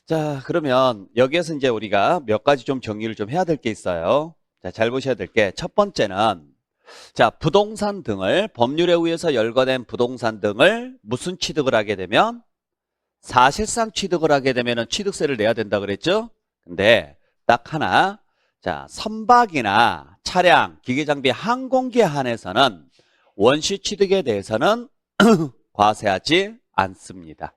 자, 그러면 여기에서 이제 우리가 몇 가지 좀 정리를 좀 해야 될 게 있어요. 자, 잘 보셔야 될 게 첫 번째는 자, 부동산 등을 법률에 의해서 열거된 부동산 등을 무슨 취득을 하게 되면 사실상 취득을 하게 되면은 취득세를 내야 된다 그랬죠? 근데 딱 하나. 자, 선박이나 차량, 기계장비, 항공기에 한해서는 원시 취득에 대해서는 과세하지 않습니다.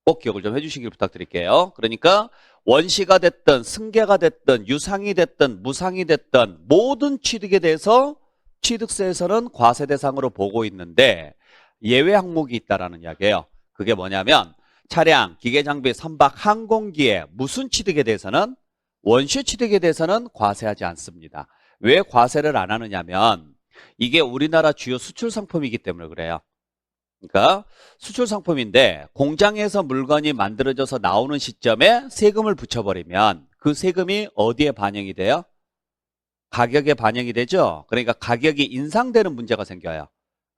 꼭 기억을 좀 해주시길 부탁드릴게요. 그러니까 원시가 됐든 승계가 됐든 유상이 됐든 무상이 됐든 모든 취득에 대해서 취득세에서는 과세 대상으로 보고 있는데 예외 항목이 있다라는 이야기예요. 그게 뭐냐면 차량, 기계장비, 선박, 항공기의 무슨 취득에 대해서는 원시 취득에 대해서는 과세하지 않습니다. 왜 과세를 안 하느냐면 이게 우리나라 주요 수출 상품이기 때문에 그래요. 그러니까 수출 상품인데 공장에서 물건이 만들어져서 나오는 시점에 세금을 붙여버리면 그 세금이 어디에 반영이 돼요? 가격에 반영이 되죠. 그러니까 가격이 인상되는 문제가 생겨요.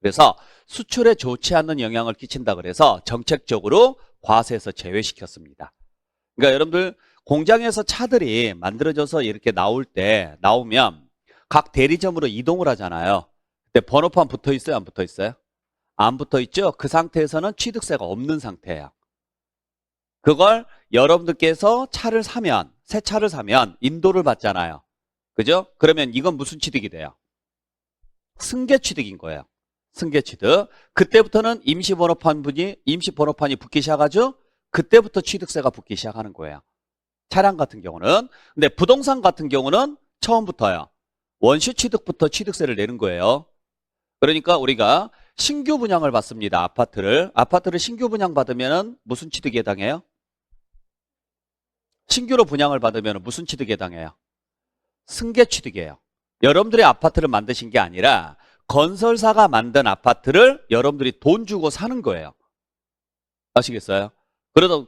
그래서 수출에 좋지 않는 영향을 끼친다 그래서 정책적으로 과세에서 제외시켰습니다. 그러니까 여러분들 공장에서 차들이 만들어져서 이렇게 나오면 각 대리점으로 이동을 하잖아요. 근데 번호판 붙어 있어요? 안 붙어 있어요? 안 붙어 있죠? 그 상태에서는 취득세가 없는 상태예요. 그걸 여러분들께서 새 차를 사면 인도를 받잖아요. 그죠? 그러면 이건 무슨 취득이 돼요? 승계 취득인 거예요. 승계 취득. 그때부터는 임시 번호판이 붙기 시작하죠? 그때부터 취득세가 붙기 시작하는 거예요. 차량 같은 경우는. 근데 부동산 같은 경우는 처음부터요. 원시 취득부터 취득세를 내는 거예요. 그러니까 우리가 신규 분양을 받습니다. 아파트를 신규 분양 받으면 무슨 취득에 해당해요? 신규로 분양을 받으면 무슨 취득에 해당해요? 승계 취득이에요. 여러분들이 아파트를 만드신 게 아니라 건설사가 만든 아파트를 여러분들이 돈 주고 사는 거예요. 아시겠어요?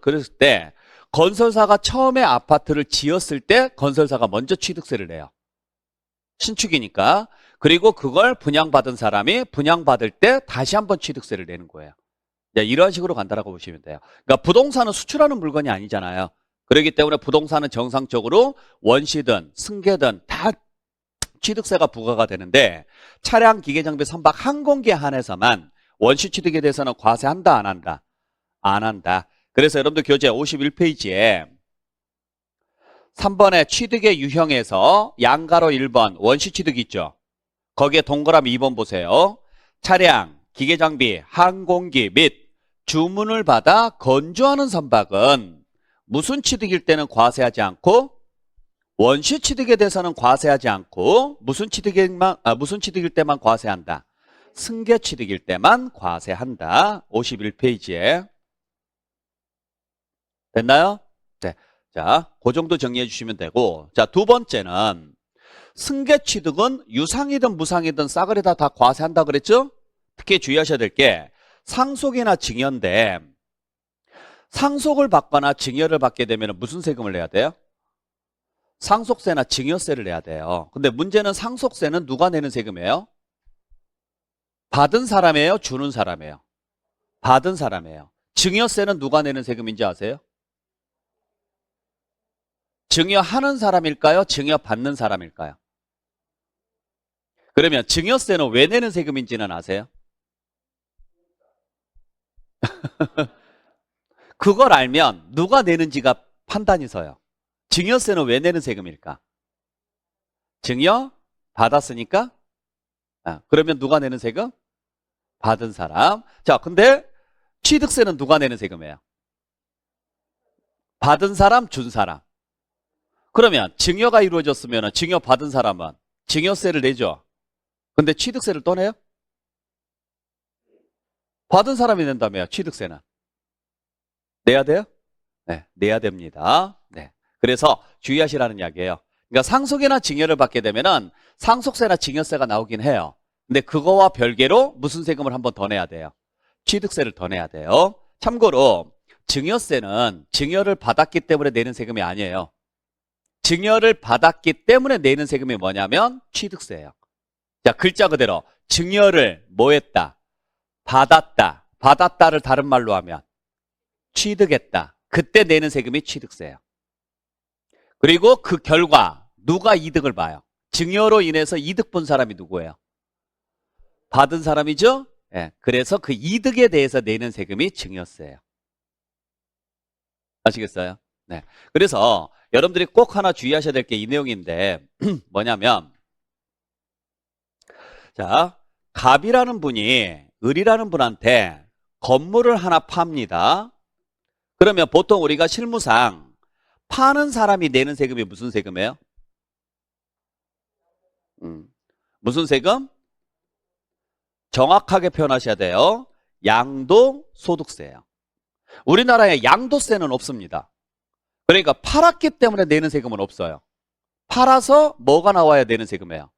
그랬을 때 건설사가 처음에 아파트를 지었을 때 건설사가 먼저 취득세를 내요. 신축이니까. 그리고 그걸 분양받은 사람이 분양받을 때 다시 한번 취득세를 내는 거예요. 이런 식으로 간다라고 보시면 돼요. 그러니까 부동산은 수출하는 물건이 아니잖아요. 그렇기 때문에 부동산은 정상적으로 원시든 승계든 다 취득세가 부과가 되는데 차량, 기계장비, 선박, 항공기에 한해서만 원시 취득에 대해서는 과세한다, 안 한다? 안 한다. 그래서 여러분들 교재 51페이지에 3번에 취득의 유형에서 양가로 1번 원시 취득 있죠. 거기에 동그라미 2번 보세요. 차량, 기계장비, 항공기 및 주문을 받아 건조하는 선박은 무슨 취득일 때는 과세하지 않고 원시 취득에 대해서는 과세하지 않고 무슨 취득일 때만 과세한다. 승계 취득일 때만 과세한다. 51페이지에 됐나요? 네. 자, 그 정도 정리해 주시면 되고, 자, 두 번째는 승계 취득은 유상이든 무상이든 싸그리 다 과세한다 그랬죠? 특히 주의하셔야 될 게 상속이나 증여인데 상속을 받거나 증여를 받게 되면 무슨 세금을 내야 돼요? 상속세나 증여세를 내야 돼요. 근데 문제는 상속세는 누가 내는 세금이에요? 받은 사람이에요? 주는 사람이에요? 받은 사람이에요. 증여세는 누가 내는 세금인지 아세요? 증여하는 사람일까요? 증여받는 사람일까요? 그러면 증여세는 왜 내는 세금인지는 아세요? 그걸 알면 누가 내는지가 판단이 서요. 증여세는 왜 내는 세금일까? 증여 받았으니까? 그러면 누가 내는 세금? 받은 사람. 자, 근데 취득세는 누가 내는 세금이에요? 받은 사람, 준 사람. 그러면 증여가 이루어졌으면 증여 받은 사람은 증여세를 내죠. 근데 취득세를 또 내요? 받은 사람이 낸다며요. 취득세는. 내야 돼요? 네, 내야 됩니다. 네. 그래서 주의하시라는 이야기예요. 그러니까 상속이나 증여를 받게 되면은 상속세나 증여세가 나오긴 해요. 근데 그거와 별개로 무슨 세금을 한 번 더 내야 돼요? 취득세를 더 내야 돼요. 참고로 증여세는 증여를 받았기 때문에 내는 세금이 아니에요. 증여를 받았기 때문에 내는 세금이 뭐냐면 취득세예요. 자, 글자 그대로 증여를 뭐 했다? 받았다. 받았다를 다른 말로 하면 취득했다. 그때 내는 세금이 취득세예요. 그리고 그 결과 누가 이득을 봐요? 증여로 인해서 이득 본 사람이 누구예요? 받은 사람이죠? 예, 그래서 그 이득에 대해서 내는 세금이 증여세예요. 아시겠어요? 네. 그래서 여러분들이 꼭 하나 주의하셔야 될 게 이 내용인데 뭐냐면 자, 갑이라는 분이 을이라는 분한테 건물을 하나 팝니다. 그러면 보통 우리가 실무상 파는 사람이 내는 세금이 무슨 세금이에요? 무슨 세금? 정확하게 표현하셔야 돼요. 양도소득세예요. 우리나라에 양도세는 없습니다. 그러니까 팔았기 때문에 내는 세금은 없어요. 팔아서 뭐가 나와야 내는 세금이에요?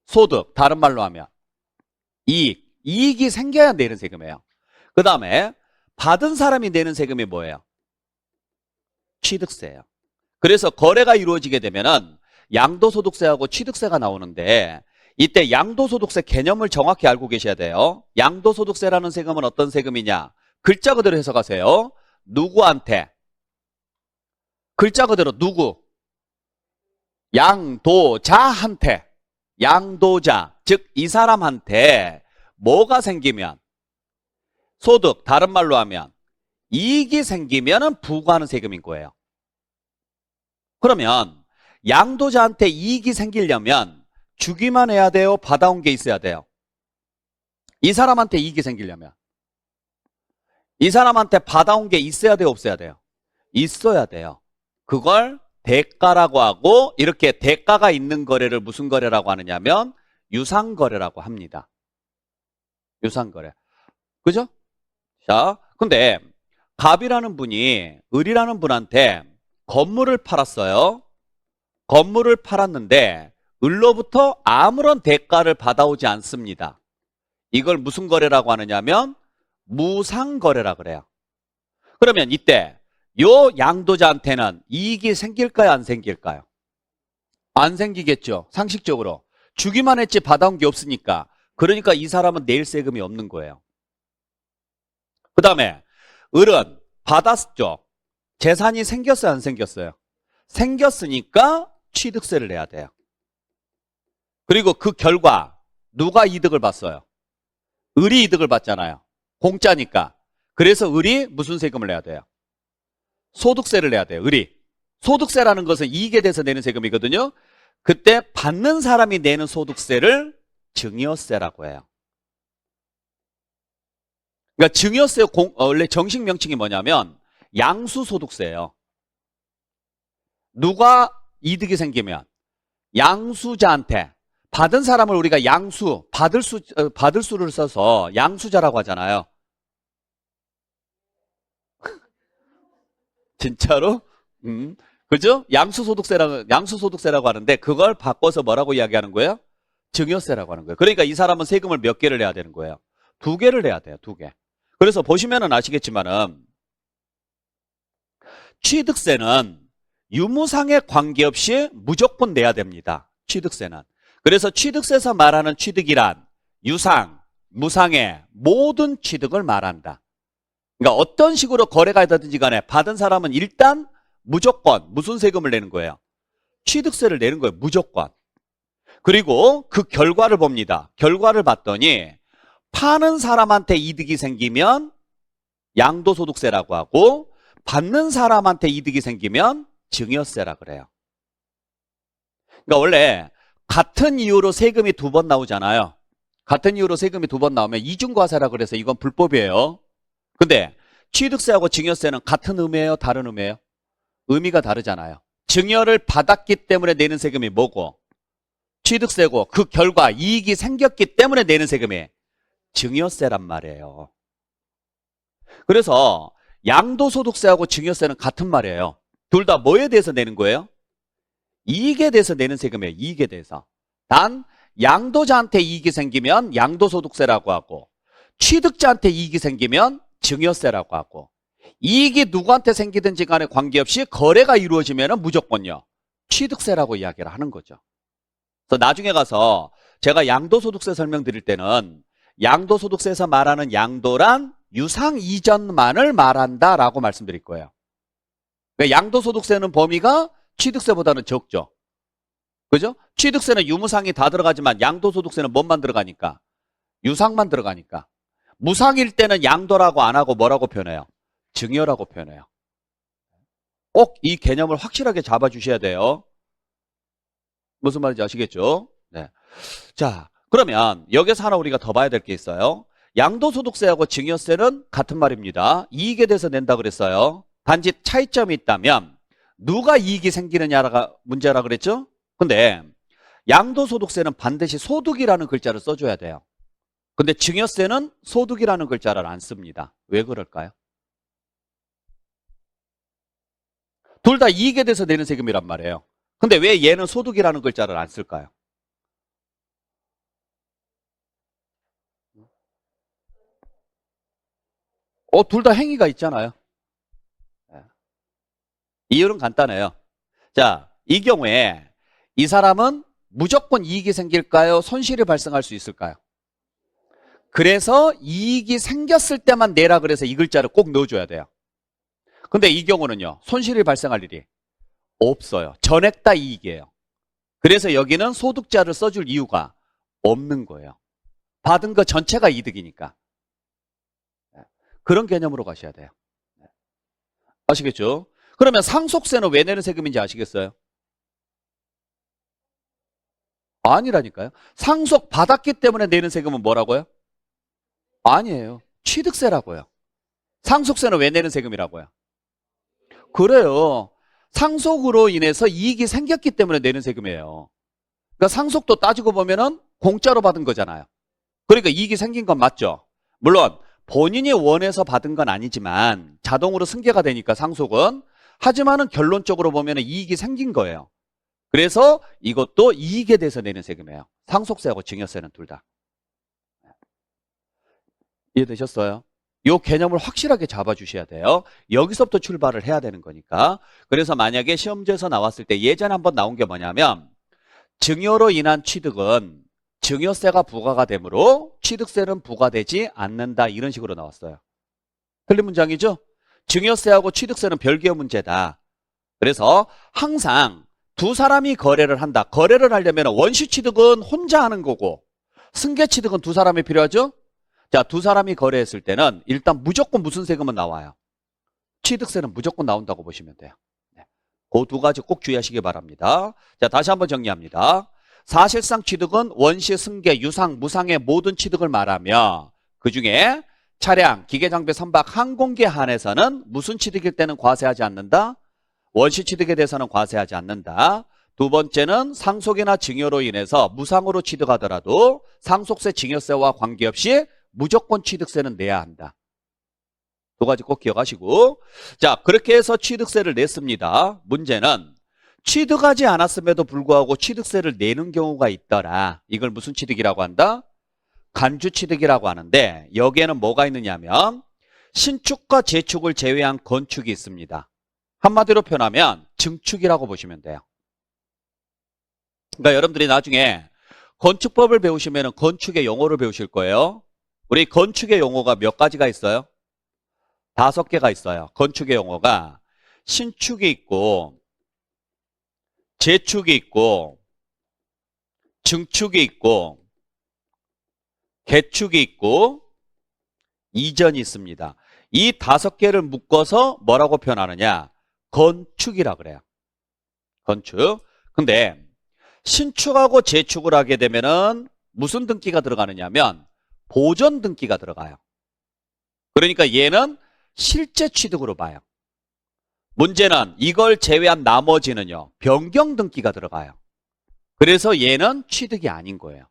소득, 다른 말로 하면 이익이 생겨야 내는 세금이에요. 그 다음에 받은 사람이 내는 세금이 뭐예요? 취득세예요. 그래서 거래가 이루어지게 되면은 양도소득세하고 취득세가 나오는데 이때 양도소득세 개념을 정확히 알고 계셔야 돼요. 양도소득세라는 세금은 어떤 세금이냐? 글자 그대로 해석하세요. 누구한테? 글자 그대로 누구? 양도자한테. 양도자, 즉 이 사람한테 뭐가 생기면 소득, 다른 말로 하면 이익이 생기면 부과하는 세금인 거예요. 그러면 양도자한테 이익이 생기려면 주기만 해야 돼요? 받아온 게 있어야 돼요? 이 사람한테 이익이 생기려면 이 사람한테 받아온 게 있어야 돼요? 없어야 돼요? 있어야 돼요. 그걸 대가라고 하고 이렇게 대가가 있는 거래를 무슨 거래라고 하느냐면 유상거래라고 합니다. 유상거래. 그죠? 자, 근데 갑이라는 분이 을이라는 분한테 건물을 팔았어요. 건물을 팔았는데 을로부터 아무런 대가를 받아오지 않습니다. 이걸 무슨 거래라고 하느냐면 무상거래라 그래요. 그러면 이때 요 양도자한테는 이익이 생길까요? 안 생길까요? 안 생기겠죠. 상식적으로. 주기만 했지 받아온 게 없으니까. 그러니까 이 사람은 낼 세금이 없는 거예요. 그 다음에 을은 받았죠. 재산이 생겼어요? 안 생겼어요? 생겼으니까 취득세를 내야 돼요. 그리고 그 결과 누가 이득을 봤어요? 을이 이득을 받잖아요. 공짜니까. 그래서 을이 무슨 세금을 내야 돼요? 소득세를 내야 돼요. 을이. 소득세라는 것은 이익에 대해서 내는 세금이거든요. 그때 받는 사람이 내는 소득세를 증여세라고 해요. 그러니까 증여세 원래 정식 명칭이 뭐냐면 양수소득세예요. 누가 이득이 생기면 양수자한테 받은 사람을 우리가 양수, 받을 수를 써서 양수자라고 하잖아요. 진짜로? 그죠? 양수소득세라고 하는데 그걸 바꿔서 뭐라고 이야기하는 거예요? 증여세라고 하는 거예요. 그러니까 이 사람은 세금을 몇 개를 내야 되는 거예요? 2개를 내야 돼요. 2개. 그래서 보시면은 아시겠지만은 취득세는 유무상에 관계없이 무조건 내야 됩니다. 취득세는. 그래서 취득세에서 말하는 취득이란 유상, 무상의 모든 취득을 말한다. 그러니까 어떤 식으로 거래가 되든지 간에 받은 사람은 일단 무조건 무슨 세금을 내는 거예요? 취득세를 내는 거예요. 무조건. 그리고 그 결과를 봅니다. 결과를 봤더니 파는 사람한테 이득이 생기면 양도소득세라고 하고 받는 사람한테 이득이 생기면 증여세라 그래요. 그러니까 원래 같은 이유로 세금이 2번 나오잖아요. 같은 이유로 세금이 2번 나오면 이중과세라 그래서 이건 불법이에요. 근데 취득세하고 증여세는 같은 의미예요? 다른 의미예요? 의미가 다르잖아요. 증여를 받았기 때문에 내는 세금이 뭐고 취득세고 그 결과 이익이 생겼기 때문에 내는 세금이 증여세란 말이에요. 그래서 양도소득세하고 증여세는 같은 말이에요. 둘 다 뭐에 대해서 내는 거예요? 이익에 대해서 내는 세금이에요. 이익에 대해서. 단 양도자한테 이익이 생기면 양도소득세라고 하고 취득자한테 이익이 생기면 증여세라고 하고 이익이 누구한테 생기든지 간에 관계없이 거래가 이루어지면 무조건요. 취득세라고 이야기를 하는 거죠. 그래서 나중에 가서 제가 양도소득세 설명드릴 때는 양도소득세에서 말하는 양도란 유상 이전만을 말한다라고 말씀드릴 거예요. 그러니까 양도소득세는 범위가 취득세보다는 적죠. 그죠? 취득세는 유무상이 다 들어가지만 양도소득세는 뭔만 들어가니까? 유상만 들어가니까. 무상일 때는 양도라고 안 하고 뭐라고 표현해요? 증여라고 표현해요. 꼭 이 개념을 확실하게 잡아주셔야 돼요. 무슨 말인지 아시겠죠? 네. 자, 그러면 여기서 하나 우리가 더 봐야 될 게 있어요. 양도소득세하고 증여세는 같은 말입니다. 이익에 대해서 낸다 그랬어요. 단지 차이점이 있다면 누가 이익이 생기느냐가 문제라 그랬죠? 근데 양도소득세는 반드시 소득이라는 글자를 써줘야 돼요. 근데 증여세는 소득이라는 글자를 안 씁니다. 왜 그럴까요? 둘 다 이익에 대해서 내는 세금이란 말이에요. 근데 왜 얘는 소득이라는 글자를 안 쓸까요? 둘 다 행위가 있잖아요. 이유는 간단해요. 자, 이 경우에 이 사람은 무조건 이익이 생길까요? 손실이 발생할 수 있을까요? 그래서 이익이 생겼을 때만 내라 그래서 이 글자를 꼭 넣어줘야 돼요. 근데 이 경우는요, 손실이 발생할 일이 없어요. 전액 다 이익이에요. 그래서 여기는 소득자를 써줄 이유가 없는 거예요. 받은 거 전체가 이득이니까. 그런 개념으로 가셔야 돼요. 아시겠죠? 그러면 상속세는 왜 내는 세금인지 아시겠어요? 아니라니까요. 상속 받았기 때문에 내는 세금은 뭐라고요? 아니에요. 취득세라고요. 상속세는 왜 내는 세금이라고요? 그래요. 상속으로 인해서 이익이 생겼기 때문에 내는 세금이에요. 그러니까 상속도 따지고 보면은 공짜로 받은 거잖아요. 그러니까 이익이 생긴 건 맞죠. 물론 본인이 원해서 받은 건 아니지만 자동으로 승계가 되니까 상속은. 하지만은 결론적으로 보면은 이익이 생긴 거예요. 그래서 이것도 이익에 대해서 내는 세금이에요. 상속세하고 증여세는 둘 다. 이해되셨어요? 이 개념을 확실하게 잡아주셔야 돼요. 여기서부터 출발을 해야 되는 거니까. 그래서 만약에 시험지에서 나왔을 때 예전에 한번 나온 게 뭐냐면 증여로 인한 취득은 증여세가 부과가 되므로 취득세는 부과되지 않는다. 이런 식으로 나왔어요. 틀린 문장이죠? 증여세하고 취득세는 별개의 문제다. 그래서 항상 두 사람이 거래를 한다. 거래를 하려면 원시 취득은 혼자 하는 거고 승계 취득은 두 사람이 필요하죠? 자, 두 사람이 거래했을 때는 일단 무조건 무슨 세금은 나와요? 취득세는 무조건 나온다고 보시면 돼요. 그 두 가지 꼭 주의하시기 바랍니다. 자, 다시 한번 정리합니다. 사실상 취득은 원시, 승계, 유상, 무상의 모든 취득을 말하며 그중에 차량, 기계장비, 선박, 항공기에 한해서는 무슨 취득일 때는 과세하지 않는다? 원시 취득에 대해서는 과세하지 않는다. 두 번째는 상속이나 증여로 인해서 무상으로 취득하더라도 상속세, 증여세와 관계없이 무조건 취득세는 내야 한다. 두 가지 꼭 기억하시고, 자, 그렇게 해서 취득세를 냈습니다. 문제는 취득하지 않았음에도 불구하고 취득세를 내는 경우가 있더라. 이걸 무슨 취득이라고 한다? 간주취득이라고 하는데 여기에는 뭐가 있느냐면 신축과 재축을 제외한 건축이 있습니다. 한마디로 표현하면 증축이라고 보시면 돼요. 그러니까 여러분들이 나중에 건축법을 배우시면 건축의 용어를 배우실 거예요. 우리 건축의 용어가 몇 가지가 있어요? 5개가 있어요. 건축의 용어가 신축이 있고 재축이 있고 증축이 있고 개축이 있고 이전이 있습니다. 이 5개를 묶어서 뭐라고 표현하느냐? 건축이라 그래요. 건축. 근데 신축하고 재축을 하게 되면은 무슨 등기가 들어가느냐면 보존 등기가 들어가요. 그러니까 얘는 실제 취득으로 봐요. 문제는 이걸 제외한 나머지는요. 변경 등기가 들어가요. 그래서 얘는 취득이 아닌 거예요.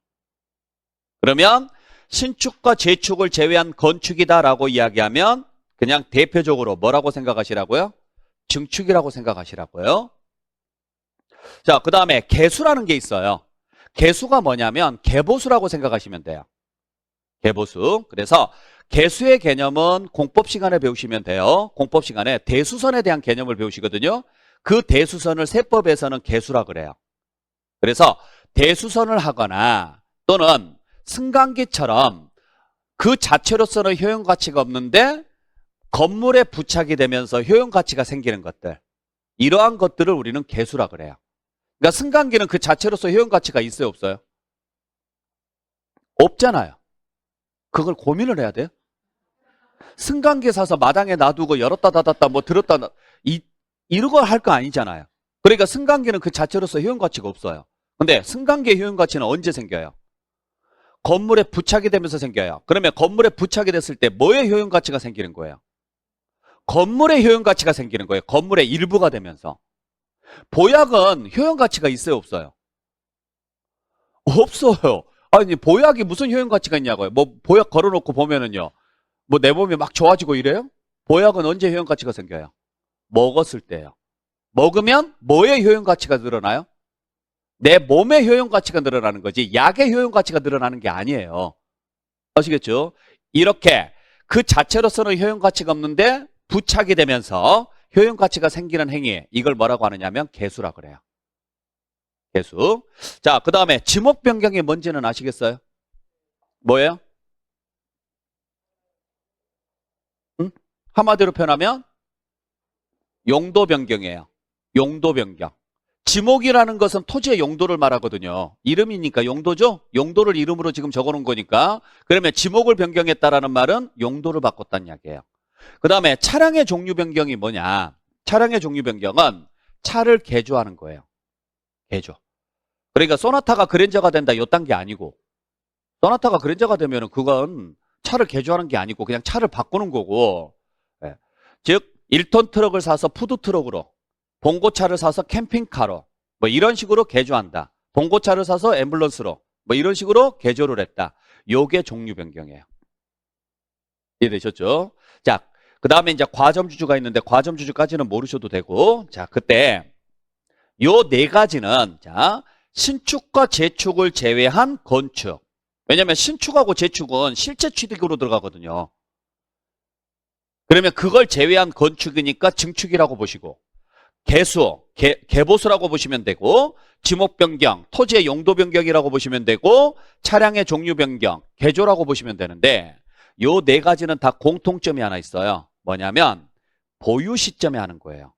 그러면 신축과 재축을 제외한 건축이다라고 이야기하면 그냥 대표적으로 뭐라고 생각하시라고요? 증축이라고 생각하시라고요. 자, 그 다음에 개수라는 게 있어요. 개수가 뭐냐면 개보수라고 생각하시면 돼요. 개보수. 그래서 개수의 개념은 공법 시간에 배우시면 돼요. 공법 시간에 대수선에 대한 개념을 배우시거든요. 그 대수선을 세법에서는 개수라 그래요. 그래서 대수선을 하거나 또는 승강기처럼 그 자체로서는 효용가치가 없는데 건물에 부착이 되면서 효용가치가 생기는 것들. 이러한 것들을 우리는 개수라 그래요. 그러니까 승강기는 그 자체로서 효용 가치가 있어요, 없어요? 없잖아요. 그걸 고민을 해야 돼요. 승강기 사서 마당에 놔두고 열었다 닫았다 뭐 들었다 이런 걸 할 거 아니잖아요. 그러니까 승강기는 그 자체로서 효용 가치가 없어요. 근데 승강기의 효용 가치는 언제 생겨요? 건물에 부착이 되면서 생겨요. 그러면 건물에 부착이 됐을 때 뭐의 효용 가치가 생기는 거예요? 건물의 효용 가치가 생기는 거예요. 건물의 일부가 되면서. 보약은 효용 가치가 있어요, 없어요? 없어요. 아니, 보약이 무슨 효용 가치가 있냐고요. 뭐 보약 걸어놓고 보면은요. 뭐 내 몸이 막 좋아지고 이래요? 보약은 언제 효용 가치가 생겨요? 먹었을 때요. 먹으면 뭐의 효용 가치가 늘어나요? 내 몸의 효용 가치가 늘어나는 거지 약의 효용 가치가 늘어나는 게 아니에요. 아시겠죠? 이렇게 그 자체로서는 효용 가치가 없는데 부착이 되면서 효용 가치가 생기는 행위, 이걸 뭐라고 하느냐면 개수라 그래요. 개수. 자, 그 다음에 지목 변경이 뭔지는 아시겠어요? 뭐예요? 응? 한마디로 표현하면 용도 변경이에요. 용도 변경. 지목이라는 것은 토지의 용도를 말하거든요. 이름이니까 용도죠? 용도를 이름으로 지금 적어놓은 거니까. 그러면 지목을 변경했다라는 말은 용도를 바꿨다는 이야기예요. 그 다음에 차량의 종류 변경이 뭐냐? 차량의 종류 변경은 차를 개조하는 거예요. 개조. 그러니까 소나타가 그랜저가 된다 이딴 게 아니고, 소나타가 그랜저가 되면은 그건 차를 개조하는 게 아니고 그냥 차를 바꾸는 거고, 예. 즉 1톤 트럭을 사서 푸드트럭으로, 봉고차를 사서 캠핑카로 뭐 이런 식으로 개조한다. 봉고차를 사서 앰뷸런스로 뭐 이런 식으로 개조를 했다. 요게 종류 변경이에요. 이해되셨죠? 자, 그 다음에 이제 과점주주가 있는데 과점주주까지는 모르셔도 되고, 자, 그때 요 네 가지는, 자, 신축과 재축을 제외한 건축. 왜냐면 신축하고 재축은 실제 취득으로 들어가거든요. 그러면 그걸 제외한 건축이니까 증축이라고 보시고, 개수, 개보수라고 보시면 되고, 지목 변경, 토지의 용도 변경이라고 보시면 되고, 차량의 종류 변경, 개조라고 보시면 되는데, 요 네 가지는 다 공통점이 하나 있어요. 뭐냐면 보유 시점에 하는 거예요.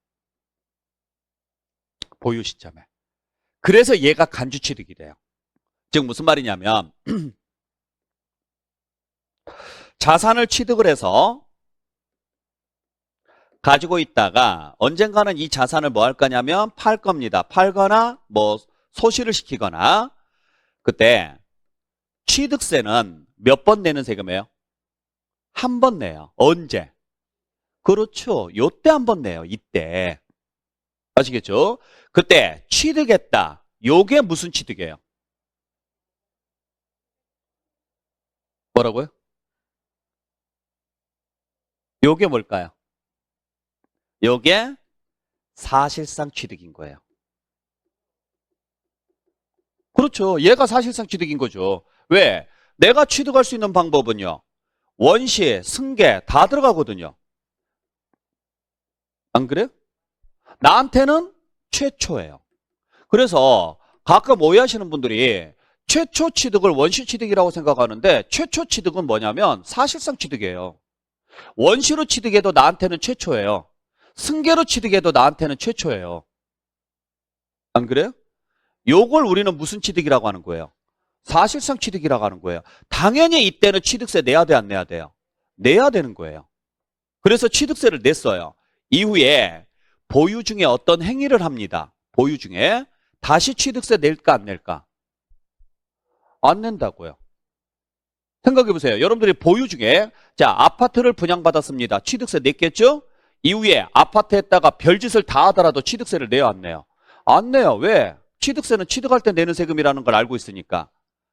보유 시점에. 그래서 얘가 간주 취득이 돼요. 즉 무슨 말이냐면 자산을 취득을 해서 가지고 있다가 언젠가는 이 자산을 뭐 할 거냐면 팔 겁니다. 팔거나 뭐 소실을 시키거나. 그때 취득세는 몇 번 내는 세금이에요? 한 번 내요. 언제? 그렇죠. 요때 한 번 내요. 이때. 아시겠죠? 그때 취득했다. 요게 무슨 취득이에요? 뭐라고요? 요게 뭘까요? 요게 사실상 취득인 거예요. 그렇죠. 얘가 사실상 취득인 거죠. 왜? 내가 취득할 수 있는 방법은요. 원시, 승계 다 들어가거든요. 안 그래요? 나한테는 최초예요. 그래서 가끔 오해하시는 분들이 최초 취득을 원시 취득이라고 생각하는데 최초 취득은 뭐냐면 사실상 취득이에요. 원시로 취득해도 나한테는 최초예요. 승계로 취득해도 나한테는 최초예요. 안 그래요? 요걸 우리는 무슨 취득이라고 하는 거예요? 사실상 취득이라고 하는 거예요. 당연히 이때는 취득세 내야 돼, 안 내야 돼요? 내야 되는 거예요. 그래서 취득세를 냈어요. 이후에 보유 중에 어떤 행위를 합니다. 보유 중에 다시 취득세 낼까 안 낼까? 안 낸다고요. 생각해 보세요. 여러분들이 보유 중에 자 아파트를 분양받았습니다. 취득세 냈겠죠? 이후에 아파트에다가 별짓을 다 하더라도 취득세를 내요, 안 내요? 안 내요. 왜? 취득세는 취득할 때 내는 세금이라는 걸 알고 있으니까.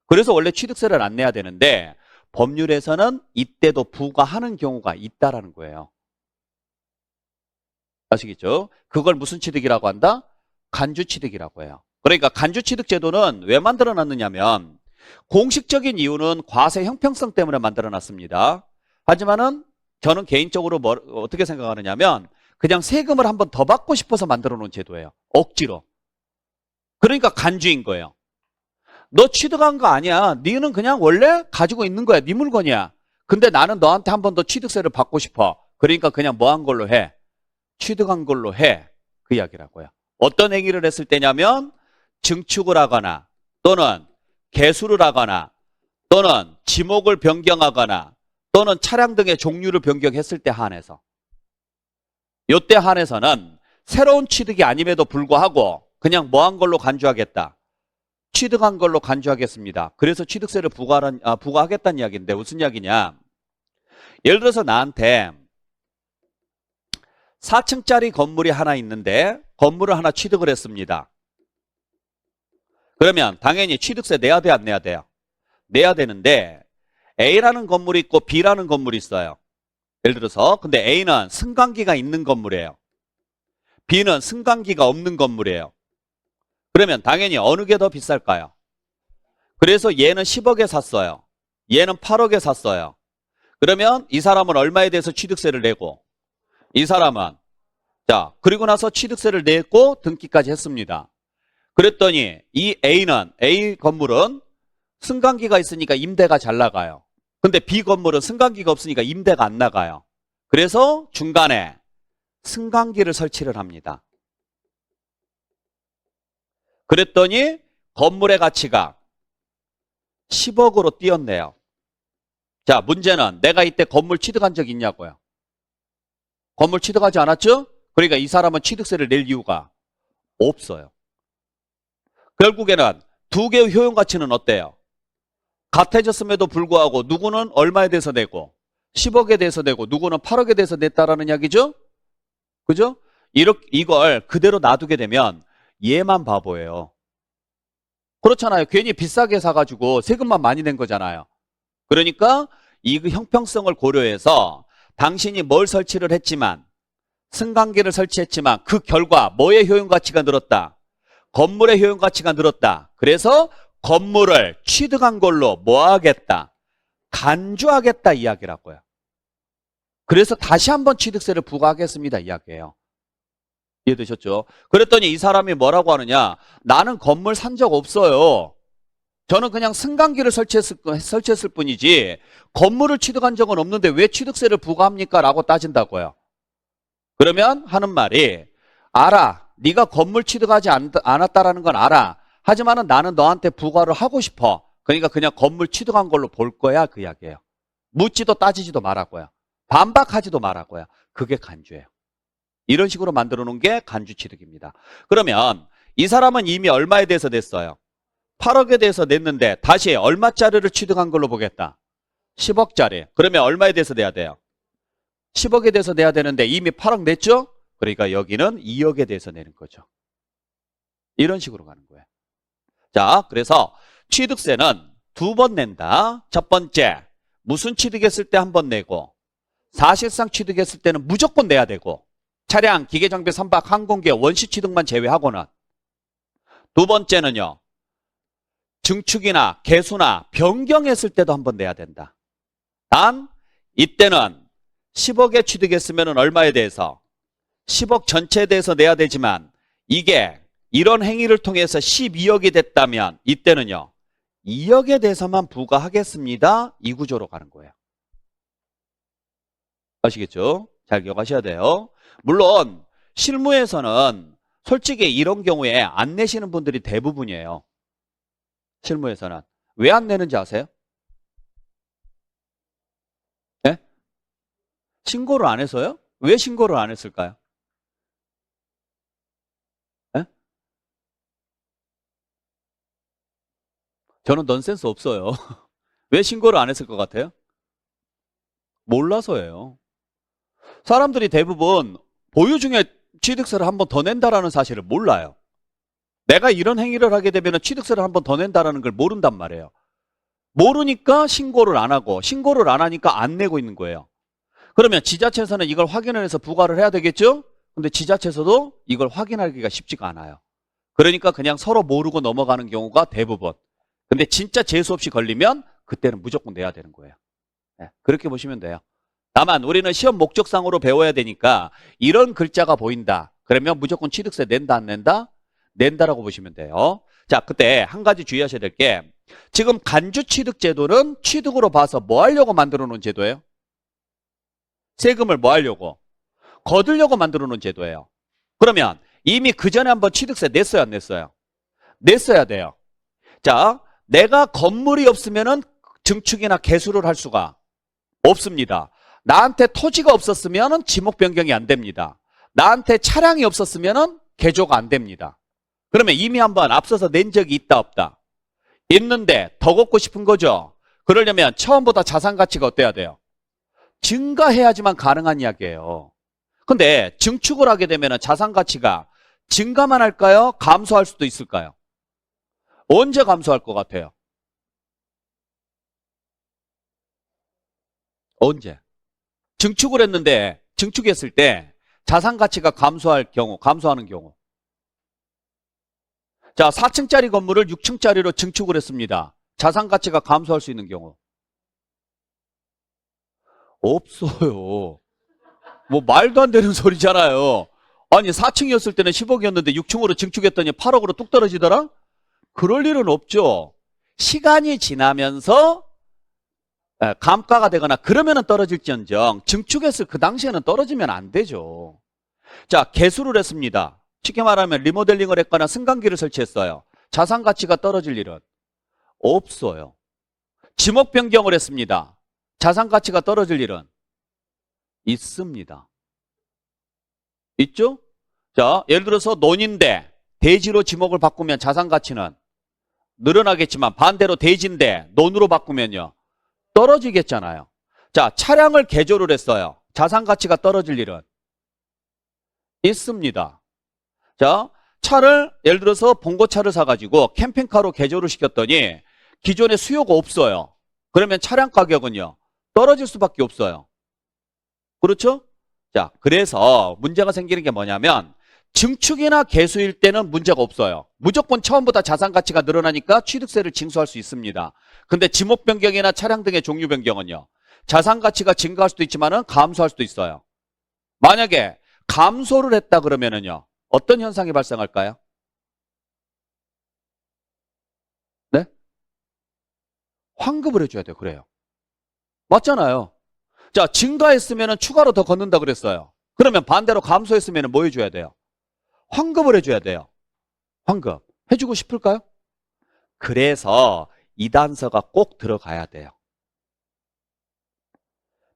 그래서 원래 취득세를 안 내야 되는데 법률에서는 이때도 부과하는 경우가 있다라는 거예요. 아시겠죠? 그걸 무슨 취득이라고 한다? 간주취득이라고 해요. 그러니까 간주취득 제도는 왜 만들어 놨느냐면 공식적인 이유는 과세 형평성 때문에 만들어 놨습니다. 하지만은 저는 개인적으로 어떻게 생각하느냐면 그냥 세금을 한번 더 받고 싶어서 만들어 놓은 제도예요. 억지로. 그러니까 간주인 거예요. 너 취득한 거 아니야. 너는 그냥 원래 가지고 있는 거야. 네 물건이야. 근데 나는 너한테 한 번 더 취득세를 받고 싶어. 그러니까 그냥 뭐 한 걸로 해? 취득한 걸로 해. 그 이야기라고요. 어떤 행위를 했을 때냐면 증축을 하거나 또는 개수를 하거나 또는 지목을 변경하거나 또는 차량 등의 종류를 변경했을 때 한해서, 이때 한해서는 새로운 취득이 아님에도 불구하고 그냥 뭐한 걸로 간주하겠다. 취득한 걸로 간주하겠습니다. 그래서 취득세를 부과하겠다는 이야기인데 무슨 이야기냐. 예를 들어서 나한테 4층짜리 건물이 하나 있는데 건물을 하나 취득을 했습니다. 그러면 당연히 취득세 내야 돼, 안 내야 돼요? 내야 되는데 A라는 건물이 있고 B라는 건물이 있어요. 예를 들어서 근데 A는 승강기가 있는 건물이에요. B는 승강기가 없는 건물이에요. 그러면 당연히 어느 게 더 비쌀까요? 그래서 얘는 10억에 샀어요. 얘는 8억에 샀어요. 그러면 이 사람은 얼마에 대해서 취득세를 내고 이 사람은 자 그리고 나서 취득세를 냈고 등기까지 했습니다. 그랬더니 이 A 건물은 승강기가 있으니까 임대가 잘 나가요. 근데 B 건물은 승강기가 없으니까 임대가 안 나가요. 그래서 중간에 승강기를 설치를 합니다. 그랬더니 건물의 가치가 10억으로 뛰었네요. 자, 문제는 내가 이때 건물 취득한 적 있냐고요. 건물 취득하지 않았죠? 그러니까 이 사람은 취득세를 낼 이유가 없어요. 결국에는 두 개의 효용 가치는 어때요? 같아졌음에도 불구하고 누구는 얼마에 대해서 내고 10억에 대해서 내고 누구는 8억에 대해서 냈다라는 이야기죠? 그죠? 이걸 그대로 놔두게 되면 얘만 바보예요. 그렇잖아요. 괜히 비싸게 사가지고 세금만 많이 낸 거잖아요. 그러니까 이 형평성을 고려해서 당신이 뭘 설치를 했지만 승강기를 설치했지만 그 결과 뭐의 효용 가치가 늘었다? 건물의 효용 가치가 늘었다. 그래서 건물을 취득한 걸로 뭐 하겠다? 간주하겠다 이야기라고요. 그래서 다시 한번 취득세를 부과하겠습니다 이야기예요. 이해되셨죠? 그랬더니 이 사람이 뭐라고 하느냐? 나는 건물 산 적 없어요. 저는 그냥 승강기를 설치했을 뿐이지 건물을 취득한 적은 없는데 왜 취득세를 부과합니까? 라고 따진다고요. 그러면 하는 말이 알아. 네가 건물 취득하지 않았다라는 건 알아. 하지만은 나는 너한테 부과를 하고 싶어. 그러니까 그냥 건물 취득한 걸로 볼 거야 그 이야기예요. 묻지도 따지지도 말라고요. 반박하지도 말라고요. 그게 간주예요. 이런 식으로 만들어 놓은 게 간주 취득입니다. 그러면 이 사람은 이미 얼마에 대해서 냈어요? 8억에 대해서 냈는데 다시 얼마짜리를 취득한 걸로 보겠다? 10억짜리. 그러면 얼마에 대해서 내야 돼요? 10억에 대해서 내야 되는데 이미 8억 냈죠? 그러니까 여기는 2억에 대해서 내는 거죠. 이런 식으로 가는 거예요. 자, 그래서 취득세는 두 번 낸다. 첫 번째, 무슨 취득했을 때 한 번 내고 사실상 취득했을 때는 무조건 내야 되고 차량, 기계장비, 선박, 항공기의 원시 취득만 제외하고는 두 번째는요. 증축이나 개수나 변경했을 때도 한 번 내야 된다. 단 이때는 10억에 취득했으면 얼마에 대해서 10억 전체에 대해서 내야 되지만 이게 이런 행위를 통해서 12억이 됐다면 이때는요. 2억에 대해서만 부과하겠습니다. 이 구조로 가는 거예요. 아시겠죠? 잘 기억하셔야 돼요. 물론 실무에서는 솔직히 이런 경우에 안 내시는 분들이 대부분이에요. 실무에서는. 왜 안 내는지 아세요? 네? 신고를 안 해서요? 왜 신고를 안 했을까요? 네? 저는 넌센스 없어요. 왜 신고를 안 했을 것 같아요? 몰라서예요. 사람들이 대부분 보유 중에 취득세를 한 번 더 낸다라는 사실을 몰라요. 내가 이런 행위를 하게 되면 취득세를 한 번 더 낸다라는 걸 모른단 말이에요. 모르니까 신고를 안 하고 신고를 안 하니까 안 내고 있는 거예요. 그러면 지자체에서는 이걸 확인을 해서 부과를 해야 되겠죠? 근데 지자체에서도 이걸 확인하기가 쉽지가 않아요. 그러니까 그냥 서로 모르고 넘어가는 경우가 대부분. 근데 진짜 재수 없이 걸리면 그때는 무조건 내야 되는 거예요. 네, 그렇게 보시면 돼요. 다만 우리는 시험 목적상으로 배워야 되니까 이런 글자가 보인다. 그러면 무조건 취득세 낸다 안 낸다? 낸다라고 보시면 돼요. 자, 그때 한 가지 주의하셔야 될 게 지금 간주취득제도는 취득으로 봐서 뭐 하려고 만들어 놓은 제도예요? 세금을 뭐 하려고? 거두려고 만들어 놓은 제도예요. 그러면 이미 그 전에 한번 취득세 냈어요, 안 냈어요? 냈어야 돼요. 자, 내가 건물이 없으면은 증축이나 개수를 할 수가 없습니다. 나한테 토지가 없었으면은 지목 변경이 안 됩니다. 나한테 차량이 없었으면은 개조가 안 됩니다. 그러면 이미 한번 앞서서 낸 적이 있다, 없다? 있는데 더 걷고 싶은 거죠. 그러려면 처음보다 자산 가치가 어때야 돼요? 증가해야지만 가능한 이야기예요. 근데 증축을 하게 되면 자산 가치가 증가만 할까요? 감소할 수도 있을까요? 언제 감소할 것 같아요? 언제? 증축을 했는데 증축했을 때 자산 가치가 감소할 경우, 감소하는 경우. 자, 4층짜리 건물을 6층짜리로 증축을 했습니다. 자산 가치가 감소할 수 있는 경우. 없어요. 뭐 말도 안 되는 소리잖아요. 아니 4층이었을 때는 10억이었는데 6층으로 증축했더니 8억으로 뚝 떨어지더라? 그럴 일은 없죠. 시간이 지나면서 감가가 되거나 그러면은 떨어질지언정 증축했을 그 당시에는 떨어지면 안 되죠. 자, 개수를 했습니다. 쉽게 말하면 리모델링을 했거나 승강기를 설치했어요. 자산 가치가 떨어질 일은 없어요. 지목 변경을 했습니다. 자산 가치가 떨어질 일은 있습니다. 있죠? 자, 예를 들어서 논인데 대지로 지목을 바꾸면 자산 가치는 늘어나겠지만 반대로 대지인데 논으로 바꾸면요. 떨어지겠잖아요. 자, 차량을 개조를 했어요. 자산 가치가 떨어질 일은 있습니다. 자, 차를 예를 들어서 봉고차를 사가지고 캠핑카로 개조를 시켰더니 기존에 수요가 없어요. 그러면 차량 가격은요. 떨어질 수밖에 없어요. 그렇죠? 자, 그래서 문제가 생기는 게 뭐냐면 증축이나 개수일 때는 문제가 없어요. 무조건 처음보다 자산 가치가 늘어나니까 취득세를 징수할 수 있습니다. 근데 지목 변경이나 차량 등의 종류 변경은요. 자산 가치가 증가할 수도 있지만은 감소할 수도 있어요. 만약에 감소를 했다 그러면은요. 어떤 현상이 발생할까요? 네? 환급을 해줘야 돼요. 그래요. 맞잖아요. 자, 증가했으면은 추가로 더 걷는다 그랬어요. 그러면 반대로 감소했으면은 뭐 해줘야 돼요? 환급을 해줘야 돼요. 환급. 해주고 싶을까요? 그래서 이 단서가 꼭 들어가야 돼요.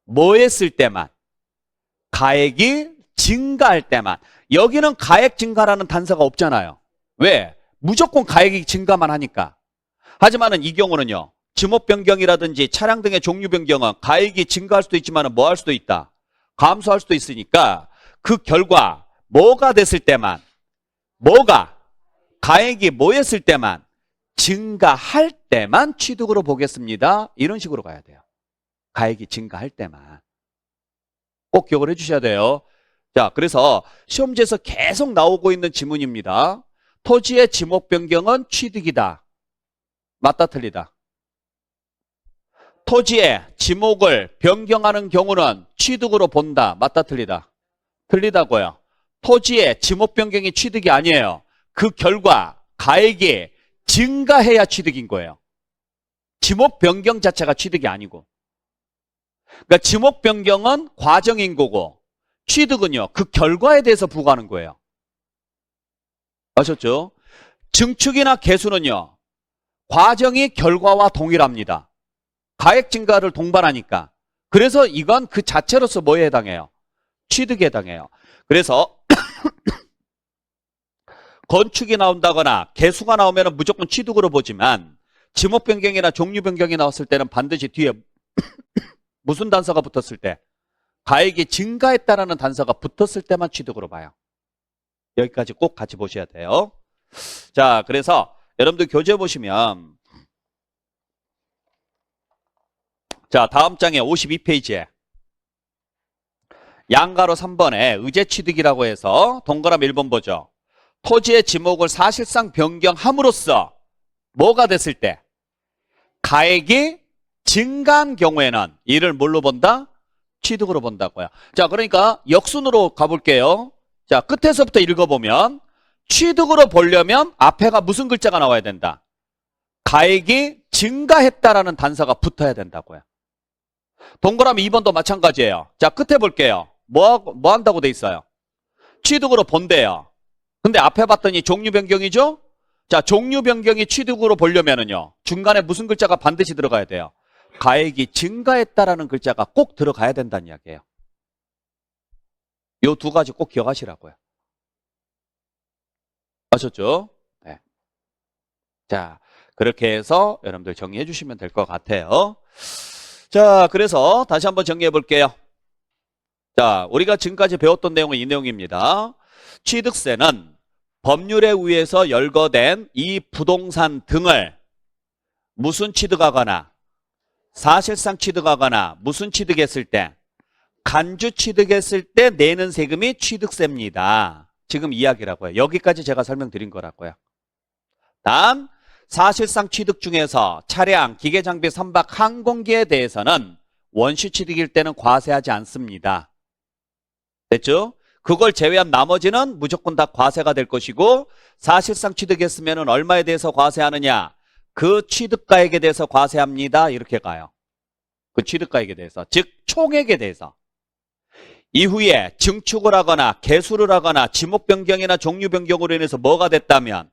뭐 했을 때만? 가액이 증가할 때만. 여기는 가액 증가라는 단서가 없잖아요. 왜? 무조건 가액이 증가만 하니까. 하지만은 이 경우는요. 지목 변경이라든지 차량 등의 종류 변경은 가액이 증가할 수도 있지만 뭐 할 수도 있다. 감소할 수도 있으니까 그 결과 뭐가 됐을 때만, 뭐가 가액이 뭐 했을 때만, 증가할 때만 취득으로 보겠습니다. 이런 식으로 가야 돼요. 가액이 증가할 때만. 꼭 기억을 해주셔야 돼요. 자, 그래서 시험지에서 계속 나오고 있는 지문입니다. 토지의 지목 변경은 취득이다. 맞다, 틀리다? 토지의 지목을 변경하는 경우는 취득으로 본다. 맞다, 틀리다? 틀리다고요. 토지의 지목 변경이 취득이 아니에요. 그 결과 가액이 증가해야 취득인 거예요. 지목 변경 자체가 취득이 아니고. 그러니까 지목 변경은 과정인 거고 취득은요. 그 결과에 대해서 부과하는 거예요. 아셨죠? 증축이나 개수는요. 과정이 결과와 동일합니다. 가액 증가를 동반하니까. 그래서 이건 그 자체로서 뭐에 해당해요? 취득에 해당해요. 그래서 건축이 나온다거나 개수가 나오면 무조건 취득으로 보지만 지목 변경이나 종류 변경이 나왔을 때는 반드시 뒤에 무슨 단서가 붙었을 때? 가액이 증가했다라는 단서가 붙었을 때만 취득으로 봐요. 여기까지 꼭 같이 보셔야 돼요. 자, 그래서 여러분들 교재 보시면 자, 다음 장에 52페이지에 양가로 3번에 의제취득이라고 해서 동그라미 1번 보죠. 토지의 지목을 사실상 변경함으로써 뭐가 됐을 때? 가액이 증가한 경우에는 이를 뭘로 본다? 취득으로 본다고요. 자, 그러니까 역순으로 가볼게요. 자, 끝에서부터 읽어보면 취득으로 보려면 앞에가 무슨 글자가 나와야 된다? 가액이 증가했다라는 단서가 붙어야 된다고요. 동그라미 2번도 마찬가지예요. 자, 끝에 볼게요. 뭐 한다고 돼 있어요? 취득으로 본대요. 근데 앞에 봤더니 종류 변경이죠? 자, 종류 변경이 취득으로 보려면은요, 중간에 무슨 글자가 반드시 들어가야 돼요? 가액이 증가했다라는 글자가 꼭 들어가야 된다는 이야기예요. 요 두 가지 꼭 기억하시라고요. 아셨죠? 네. 자, 그렇게 해서 여러분들 정리해 주시면 될 것 같아요. 자, 그래서 다시 한번 정리해 볼게요. 자, 우리가 지금까지 배웠던 내용은 이 내용입니다. 취득세는 법률에 의해서 열거된 이 부동산 등을 무슨 취득하거나 사실상 취득하거나 무슨 취득했을 때 간주 취득했을 때 내는 세금이 취득세입니다. 지금 이야기라고요. 여기까지 제가 설명드린 거라고요. 단 사실상 취득 중에서 차량, 기계장비, 선박, 항공기에 대해서는 원시 취득일 때는 과세하지 않습니다. 됐죠? 그걸 제외한 나머지는 무조건 다 과세가 될 것이고 사실상 취득했으면 얼마에 대해서 과세하느냐? 그 취득가액에 대해서 과세합니다. 이렇게 가요. 그 취득가액에 대해서. 즉 총액에 대해서. 이후에 증축을 하거나 개수를 하거나 지목 변경이나 종류 변경으로 인해서 뭐가 됐다면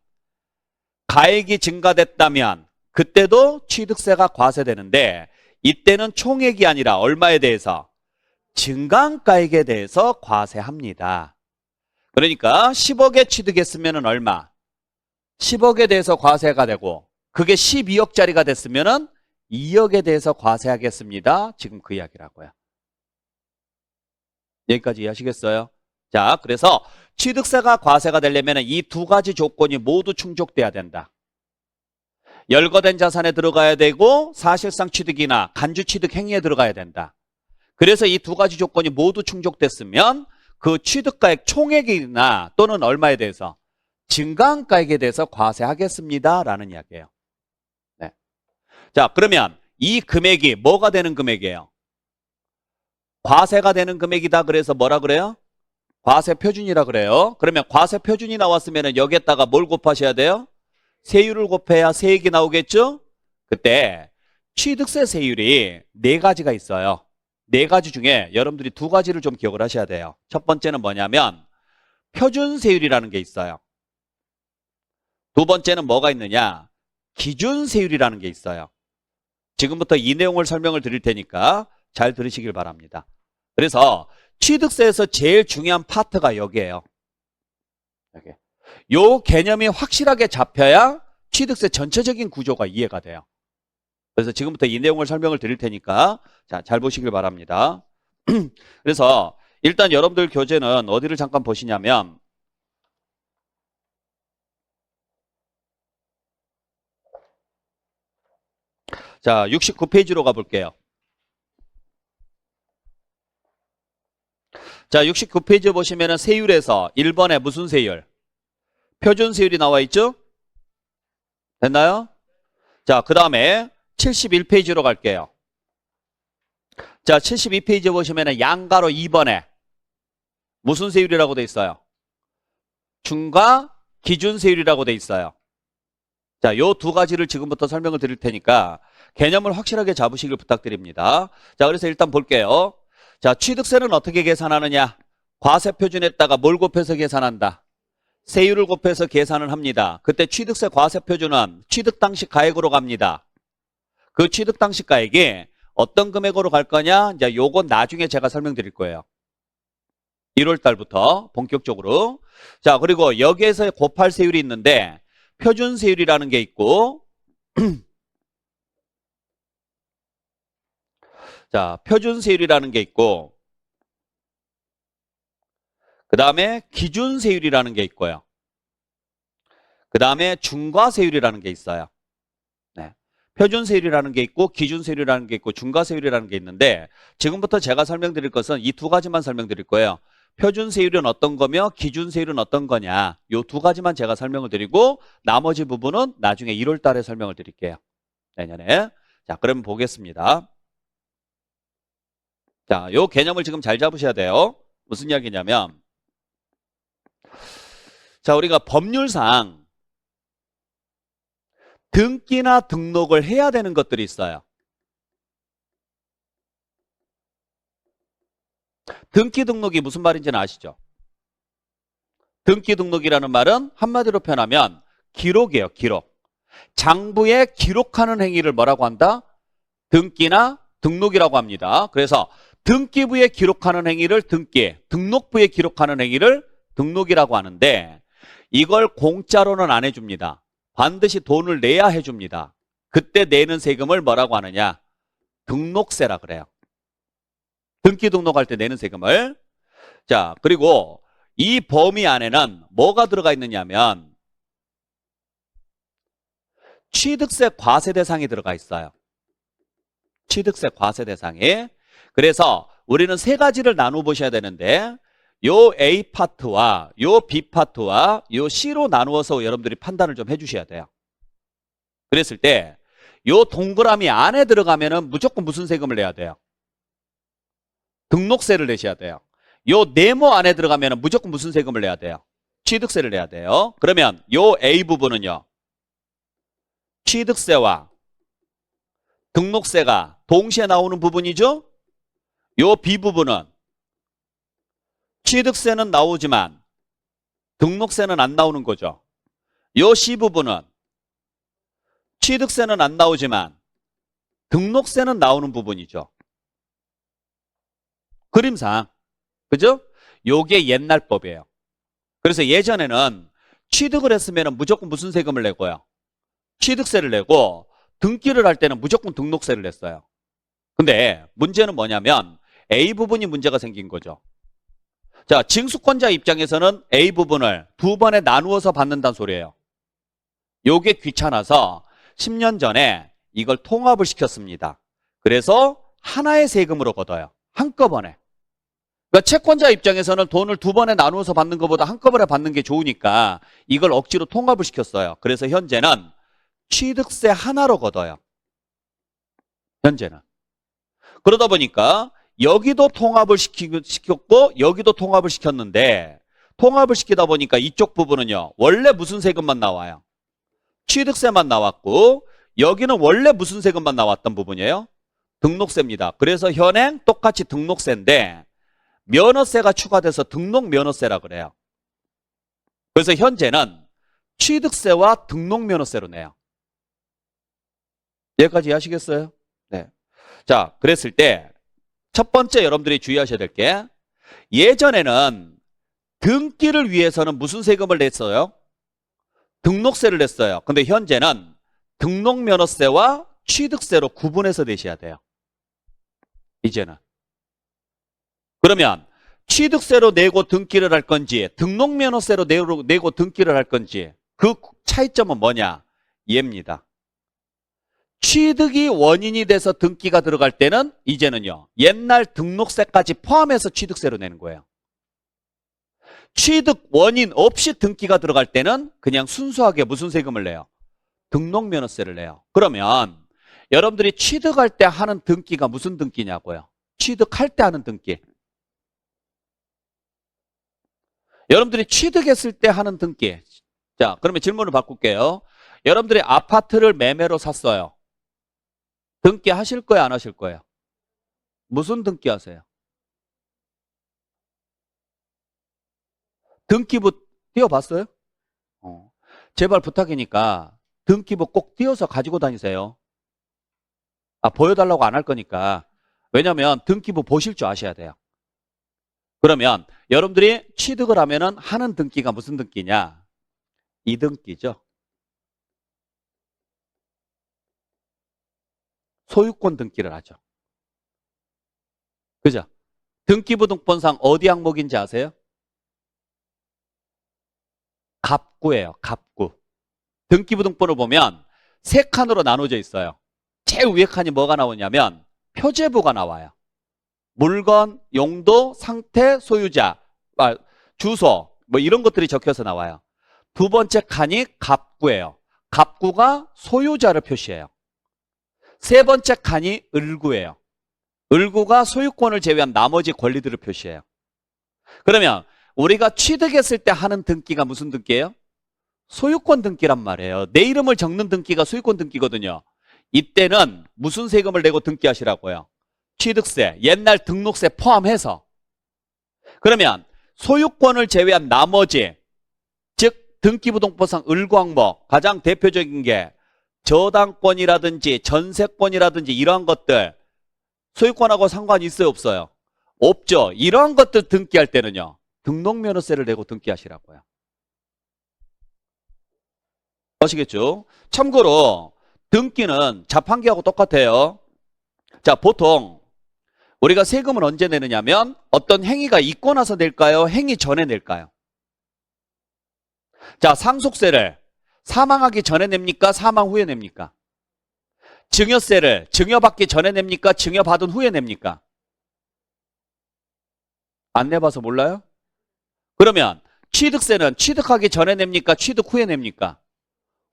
가액이 증가됐다면 그때도 취득세가 과세되는데 이때는 총액이 아니라 얼마에 대해서? 증가가액에 대해서 과세합니다. 그러니까 10억에 취득했으면 얼마? 10억에 대해서 과세가 되고 그게 12억짜리가 됐으면 2억에 대해서 과세하겠습니다. 지금 그 이야기라고요. 여기까지 이해하시겠어요? 자, 그래서 취득세가 과세가 되려면 이 두 가지 조건이 모두 충족돼야 된다. 열거된 자산에 들어가야 되고 사실상 취득이나 간주 취득 행위에 들어가야 된다. 그래서 이 두 가지 조건이 모두 충족됐으면 그 취득가액 총액이나 또는 얼마에 대해서 증가한가액에 대해서 과세하겠습니다. 라는 이야기예요. 네. 자, 그러면 이 금액이 뭐가 되는 금액이에요? 과세가 되는 금액이다. 그래서 뭐라 그래요? 과세 표준이라 그래요. 그러면 과세 표준이 나왔으면 여기에다가 뭘 곱하셔야 돼요? 세율을 곱해야 세액이 나오겠죠? 그때 취득세 세율이 네 가지가 있어요. 네 가지 중에 여러분들이 두 가지를 좀 기억을 하셔야 돼요. 첫 번째는 뭐냐면 표준세율이라는 게 있어요. 두 번째는 뭐가 있느냐? 기준세율이라는 게 있어요. 지금부터 이 내용을 설명을 드릴 테니까 잘 들으시길 바랍니다. 그래서 취득세에서 제일 중요한 파트가 여기예요. 여기. 요 개념이 확실하게 잡혀야 취득세 전체적인 구조가 이해가 돼요. 그래서 지금부터 이 내용을 설명을 드릴 테니까 자, 잘 보시길 바랍니다. 그래서 일단 여러분들 교재는 어디를 잠깐 보시냐면 자, 69페이지로 가볼게요. 자, 69페이지 보시면은 세율에서 1번에 무슨 세율? 표준세율이 나와 있죠? 됐나요? 자, 그 다음에 71페이지로 갈게요. 자, 72페이지 보시면은 양가로 2번에 무슨 세율이라고 돼 있어요? 중과 기준세율이라고 돼 있어요. 자, 요 두 가지를 지금부터 설명을 드릴 테니까 개념을 확실하게 잡으시길 부탁드립니다. 자, 그래서 일단 볼게요. 자, 취득세는 어떻게 계산하느냐? 과세 표준에다가 뭘 곱해서 계산한다? 세율을 곱해서 계산을 합니다. 그때 취득세 과세 표준은 취득 당시 가액으로 갑니다. 그 취득 당시 가액이 어떤 금액으로 갈 거냐? 이제 요건 나중에 제가 설명드릴 거예요. 1월 달부터 본격적으로. 자, 그리고 여기에서 곱할 세율이 있는데 표준 세율이라는 게 있고 자, 표준 세율이라는 게 있고 그 다음에 기준 세율이라는 게 있고요. 그 다음에 중과 세율이라는 게 있어요. 네. 표준 세율이라는 게 있고 기준 세율이라는 게 있고 중과 세율이라는 게 있는데 지금부터 제가 설명드릴 것은 이 두 가지만 설명드릴 거예요. 표준 세율은 어떤 거며 기준 세율은 어떤 거냐. 이 두 가지만 제가 설명을 드리고 나머지 부분은 나중에 1월 달에 설명을 드릴게요. 내년에. 자, 그럼 보겠습니다. 자, 요 개념을 지금 잘 잡으셔야 돼요. 무슨 이야기냐면 자, 우리가 법률상 등기나 등록을 해야 되는 것들이 있어요. 등기 등록이 무슨 말인지는 아시죠? 등기 등록이라는 말은 한마디로 표현하면 기록이에요. 기록. 장부에 기록하는 행위를 뭐라고 한다? 등기나 등록이라고 합니다. 그래서 등기부에 기록하는 행위를 등기, 등록부에 기록하는 행위를 등록이라고 하는데 이걸 공짜로는 안 해줍니다. 반드시 돈을 내야 해줍니다. 그때 내는 세금을 뭐라고 하느냐? 등록세라 그래요. 등기 등록할 때 내는 세금을. 자, 그리고 이 범위 안에는 뭐가 들어가 있느냐면 취득세 과세 대상이 들어가 있어요. 취득세 과세 대상이. 그래서 우리는 세 가지를 나누어 보셔야 되는데 요 A 파트와 요 B 파트와 요 C로 나누어서 여러분들이 판단을 좀 해주셔야 돼요. 그랬을 때 요 동그라미 안에 들어가면은 무조건 무슨 세금을 내야 돼요? 등록세를 내셔야 돼요. 요 네모 안에 들어가면은 무조건 무슨 세금을 내야 돼요? 취득세를 내야 돼요. 그러면 요 A 부분은요, 취득세와 등록세가 동시에 나오는 부분이죠. 요 B 부분은 취득세는 나오지만 등록세는 안 나오는 거죠. 요 C 부분은 취득세는 안 나오지만 등록세는 나오는 부분이죠. 그림상. 그죠? 요게 옛날 법이에요. 그래서 예전에는 취득을 했으면 무조건 무슨 세금을 내고요? 취득세를 내고 등기를 할 때는 무조건 등록세를 냈어요. 근데 문제는 뭐냐면 A 부분이 문제가 생긴 거죠. 자, 징수권자 입장에서는 A 부분을 두 번에 나누어서 받는다는 소리예요. 요게 귀찮아서 10년 전에 이걸 통합을 시켰습니다. 그래서 하나의 세금으로 걷어요. 한꺼번에. 그러니까 채권자 입장에서는 돈을 두 번에 나누어서 받는 것보다 한꺼번에 받는 게 좋으니까 이걸 억지로 통합을 시켰어요. 그래서 현재는 취득세 하나로 걷어요. 현재는. 그러다 보니까 여기도 통합을 시켰고 여기도 통합을 시켰는데 통합을 시키다 보니까 이쪽 부분은요, 원래 무슨 세금만 나와요? 취득세만 나왔고 여기는 원래 무슨 세금만 나왔던 부분이에요? 등록세입니다. 그래서 현행 똑같이 등록세인데 면허세가 추가돼서 등록면허세라 그래요. 그래서 현재는 취득세와 등록면허세로 내요. 여기까지 이해하시겠어요? 네. 자, 그랬을 때 첫 번째 여러분들이 주의하셔야 될 게, 예전에는 등기를 위해서는 무슨 세금을 냈어요? 등록세를 냈어요. 근데 현재는 등록면허세와 취득세로 구분해서 내셔야 돼요. 이제는. 그러면 취득세로 내고 등기를 할 건지 등록면허세로 내고 등기를 할 건지 그 차이점은 뭐냐? 얘입니다. 취득이 원인이 돼서 등기가 들어갈 때는 이제는요, 옛날 등록세까지 포함해서 취득세로 내는 거예요. 취득 원인 없이 등기가 들어갈 때는 그냥 순수하게 무슨 세금을 내요? 등록면허세를 내요. 그러면 여러분들이 취득할 때 하는 등기가 무슨 등기냐고요? 취득할 때 하는 등기. 여러분들이 취득했을 때 하는 등기. 자, 그러면 질문을 바꿀게요. 여러분들이 아파트를 매매로 샀어요. 등기 하실 거예요, 안 하실 거예요? 무슨 등기 하세요? 등기부 띄워봤어요? 제발 부탁이니까 등기부 꼭 띄워서 가지고 다니세요. 아, 보여달라고 안 할 거니까. 왜냐면 등기부 보실 줄 아셔야 돼요. 그러면 여러분들이 취득을 하면은 하는 등기가 무슨 등기냐? 이등기죠. 소유권 등기를 하죠. 그죠? 등기부 등본상 어디 항목인지 아세요? 갑구예요. 갑구. 등기부 등본을 보면 세 칸으로 나눠져 있어요. 제일 위에 칸이 뭐가 나오냐면 표제부가 나와요. 물건, 용도, 상태, 소유자, 주소 뭐 이런 것들이 적혀서 나와요. 두 번째 칸이 갑구예요. 갑구가 소유자를 표시해요. 세 번째 칸이 을구예요. 을구가 소유권을 제외한 나머지 권리들을 표시해요. 그러면 우리가 취득했을 때 하는 등기가 무슨 등기예요? 소유권 등기란 말이에요. 내 이름을 적는 등기가 소유권 등기거든요. 이때는 무슨 세금을 내고 등기하시라고요? 취득세, 옛날 등록세 포함해서. 그러면 소유권을 제외한 나머지 등기부등본상 을광목 가장 대표적인 게 저당권이라든지 전세권이라든지 이러한 것들 소유권하고 상관이 있어요, 없어요? 없죠. 이러한 것들 등기할 때는요, 등록면허세를 내고 등기하시라고요. 아시겠죠? 참고로 등기는 자판기하고 똑같아요. 자, 보통 우리가 세금을 언제 내느냐면 어떤 행위가 있고 나서 낼까요? 행위 전에 낼까요? 자, 상속세를 사망하기 전에 냅니까? 사망 후에 냅니까? 증여세를 증여받기 전에 냅니까? 증여받은 후에 냅니까? 안 내봐서 몰라요? 그러면 취득세는 취득하기 전에 냅니까? 취득 후에 냅니까?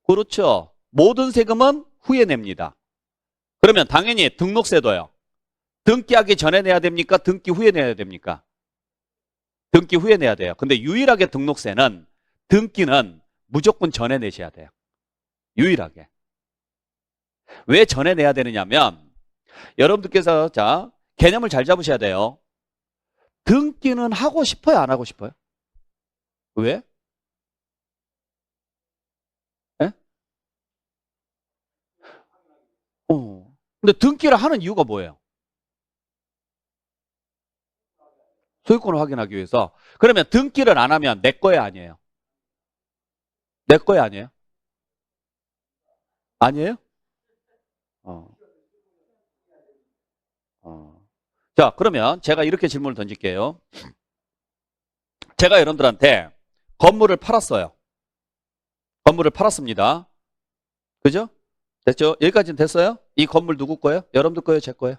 그렇죠. 모든 세금은 후에 냅니다. 그러면 당연히 등록세도요. 등기하기 전에 내야 됩니까? 등기 후에 내야 됩니까? 등기 후에 내야 돼요. 근데 유일하게 등록세는 등기는 무조건 전에 내셔야 돼요. 유일하게. 왜 전에 내야 되느냐면 여러분들께서 자 개념을 잘 잡으셔야 돼요. 등기는 하고 싶어요? 안 하고 싶어요? 왜? 예? 근데 등기를 하는 이유가 뭐예요? 소유권을 확인하기 위해서. 그러면 등기를 안 하면 내 거예요, 아니에요? 내 거예요, 아니에요? 아니에요? 어. 자, 그러면 제가 이렇게 질문을 던질게요. 제가 여러분들한테 건물을 팔았어요. 건물을 팔았습니다. 그죠? 됐죠? 여기까지는 됐어요? 이 건물 누구 거예요? 여러분들 거예요? 제 거예요?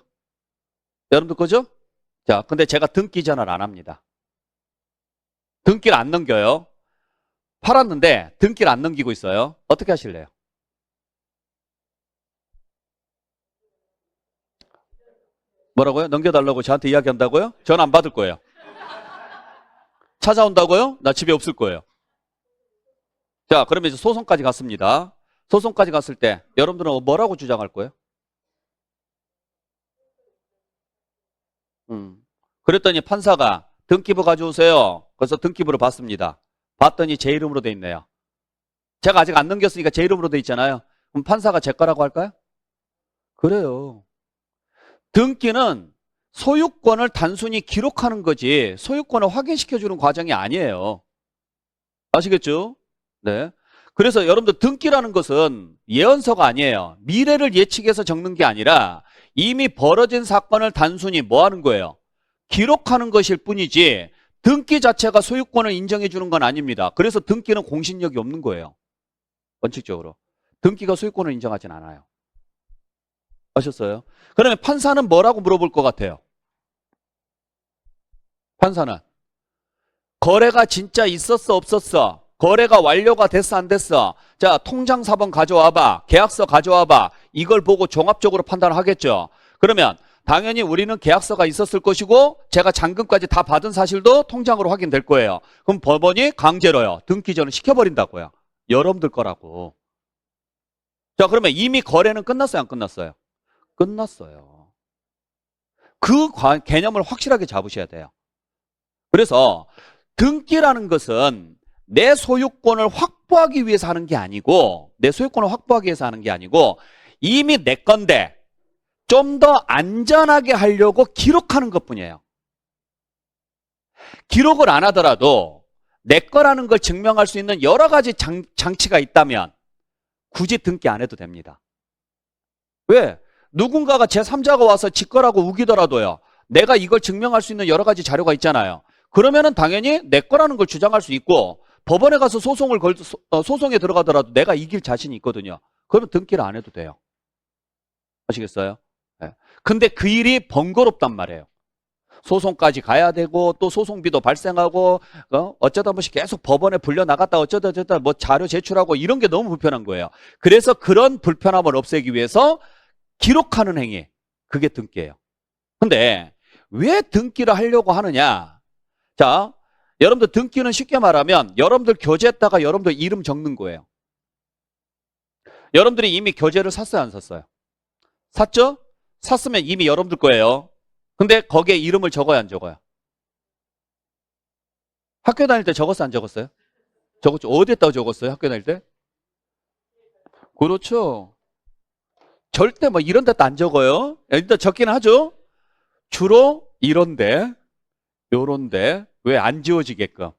여러분들 거죠? 자, 근데 제가 등기 전환을 안 합니다. 등기를 안 넘겨요. 팔았는데 등기를 안 넘기고 있어요. 어떻게 하실래요? 뭐라고요? 넘겨달라고 저한테 이야기한다고요? 전 안 받을 거예요. 찾아온다고요? 나 집에 없을 거예요. 자, 그러면 이제 소송까지 갔습니다. 소송까지 갔을 때 여러분들은 뭐라고 주장할 거예요? 그랬더니 판사가 등기부 가져오세요. 그래서 등기부를 받습니다. 봤더니 제 이름으로 돼 있네요. 제가 아직 안 넘겼으니까 제 이름으로 돼 있잖아요. 그럼 판사가 제 거라고 할까요? 그래요. 등기는 소유권을 단순히 기록하는 거지 소유권을 확인시켜주는 과정이 아니에요. 아시겠죠? 네. 그래서 여러분들 등기라는 것은 예언서가 아니에요. 미래를 예측해서 적는 게 아니라 이미 벌어진 사건을 단순히 뭐 하는 거예요? 기록하는 것일 뿐이지 등기 자체가 소유권을 인정해 주는 건 아닙니다. 그래서 등기는 공신력이 없는 거예요. 원칙적으로. 등기가 소유권을 인정하진 않아요. 아셨어요? 그러면 판사는 뭐라고 물어볼 것 같아요? 판사는 거래가 진짜 있었어 없었어? 거래가 완료가 됐어 안 됐어? 자, 통장 사본 가져와봐. 계약서 가져와봐. 이걸 보고 종합적으로 판단을 하겠죠. 그러면 당연히 우리는 계약서가 있었을 것이고 제가 잔금까지 다 받은 사실도 통장으로 확인될 거예요. 그럼 법원이 강제로요. 등기 전을 시켜버린다고요. 여러분들 거라고. 자, 그러면 이미 거래는 끝났어요 안 끝났어요? 끝났어요. 그 개념을 확실하게 잡으셔야 돼요. 그래서 등기라는 것은 내 소유권을 확보하기 위해서 하는 게 아니고 내 소유권을 확보하기 위해서 하는 게 아니고 이미 내 건데 좀 더 안전하게 하려고 기록하는 것뿐이에요. 기록을 안 하더라도 내 거라는 걸 증명할 수 있는 여러 가지 장치가 있다면 굳이 등기 안 해도 됩니다. 왜? 누군가가 제3자가 와서 지 거라고 우기더라도요. 내가 이걸 증명할 수 있는 여러 가지 자료가 있잖아요. 그러면은 당연히 내 거라는 걸 주장할 수 있고 법원에 가서 소송에 들어가더라도 내가 이길 자신이 있거든요. 그러면 등기를 안 해도 돼요. 아시겠어요? 네. 근데 그 일이 번거롭단 말이에요. 소송까지 가야 되고 또 소송비도 발생하고 어쩌다 보시 계속 법원에 불려 나갔다 어쩌다 뭐 자료 제출하고 이런 게 너무 불편한 거예요. 그래서 그런 불편함을 없애기 위해서 기록하는 행위, 그게 등기예요. 근데 왜 등기를 하려고 하느냐? 자, 여러분들 등기는 쉽게 말하면 여러분들 교재에다가 여러분들 이름 적는 거예요. 여러분들이 이미 교재를 샀어요 안 샀어요? 샀죠? 샀으면 이미 여러분들 거예요. 근데 거기에 이름을 적어야 안 적어요? 학교 다닐 때 적었어 안 적었어요? 적었죠. 어디에다가 적었어요? 학교 다닐 때? 그렇죠. 절대 뭐 이런 데다 안 적어요. 일단 적기는 하죠. 주로 이런데, 요런데, 왜 안 지워지게끔.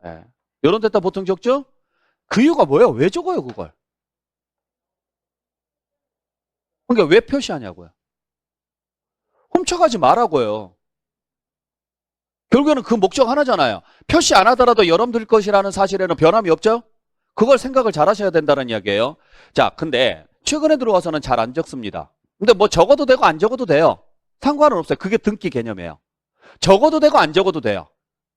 예. 요런 데다 보통 적죠? 그 이유가 뭐예요? 왜 적어요, 그걸? 그러니까 왜 표시하냐고요. 훔쳐가지 말라고요. 결국에는 그 목적 하나잖아요. 표시 안 하더라도 여러분들 것이라는 사실에는 변함이 없죠? 그걸 생각을 잘 하셔야 된다는 이야기예요. 자, 근데 최근에 들어와서는 잘 안 적습니다. 근데 뭐 적어도 되고 안 적어도 돼요. 상관은 없어요. 그게 등기 개념이에요. 적어도 되고 안 적어도 돼요.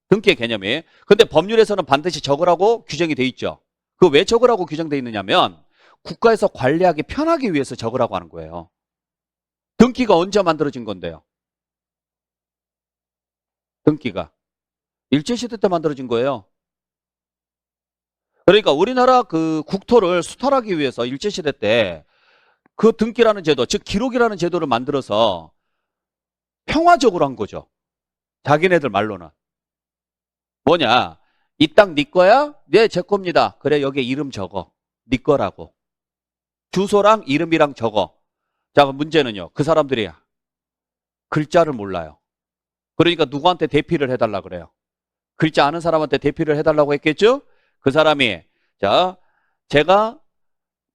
등기의 개념이. 근데 법률에서는 반드시 적으라고 규정이 돼 있죠. 그 왜 적으라고 규정돼 있느냐면 국가에서 관리하기 편하기 위해서 적으라고 하는 거예요. 등기가 언제 만들어진 건데요? 등기가 일제시대 때 만들어진 거예요. 그러니까 우리나라 그 국토를 수탈하기 위해서 일제시대 때 그 등기라는 제도, 즉 기록이라는 제도를 만들어서 평화적으로 한 거죠. 자기네들 말로는. 뭐냐? 이 땅 네 거야? 네, 제 겁니다. 그래, 여기에 이름 적어. 네 거라고. 주소랑 이름이랑 적어. 자, 문제는요. 그 사람들이 글자를 몰라요. 그러니까 누구한테 대피를 해달라 그래요. 글자 아는 사람한테 대피를 해달라고 했겠죠? 그 사람이, 자, 제가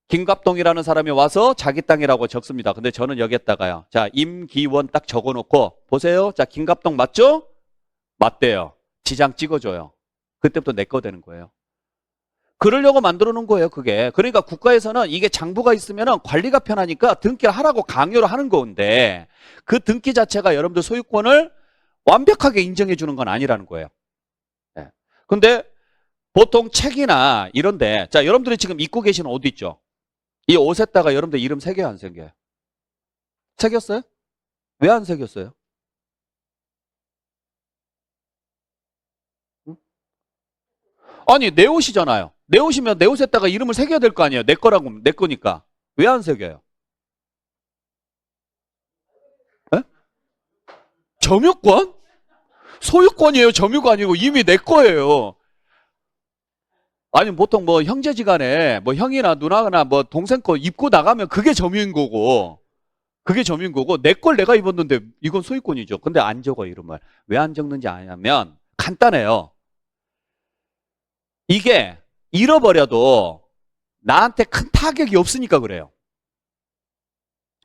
김갑동이라는 사람이 와서 자기 땅이라고 적습니다. 근데 저는 여기에다가요. 자, 임기원 딱 적어놓고, 보세요. 자, 김갑동 맞죠? 맞대요. 지장 찍어줘요. 그때부터 내 거 되는 거예요. 그러려고 만들어 놓은 거예요, 그게. 그러니까 국가에서는 이게 장부가 있으면 관리가 편하니까 등기를 하라고 강요를 하는 건데, 그 등기 자체가 여러분들 소유권을 완벽하게 인정해 주는 건 아니라는 거예요. 네. 근데 보통 책이나 이런데, 자, 여러분들이 지금 입고 계시는 옷 있죠? 이 옷에다가 여러분들 이름 새겨요, 안 새겨요? 새겼어요? 왜 안 새겼어요? 응? 아니, 내 옷이잖아요. 내 옷이면 내 옷에다가 이름을 새겨야 될 거 아니에요? 내 거라고, 내 거니까. 왜 안 새겨요? 에? 점유권? 소유권이에요. 점유가 아니고 이미 내 거예요. 아니, 보통 뭐 형제지간에 뭐 형이나 누나나 뭐 동생 거 입고 나가면 그게 점유인 거고, 그게 점유인 거고, 내 걸 내가 입었는데 이건 소유권이죠. 근데 안 적어, 이름을. 왜 안 적는지 아냐면 간단해요. 이게 잃어버려도 나한테 큰 타격이 없으니까 그래요.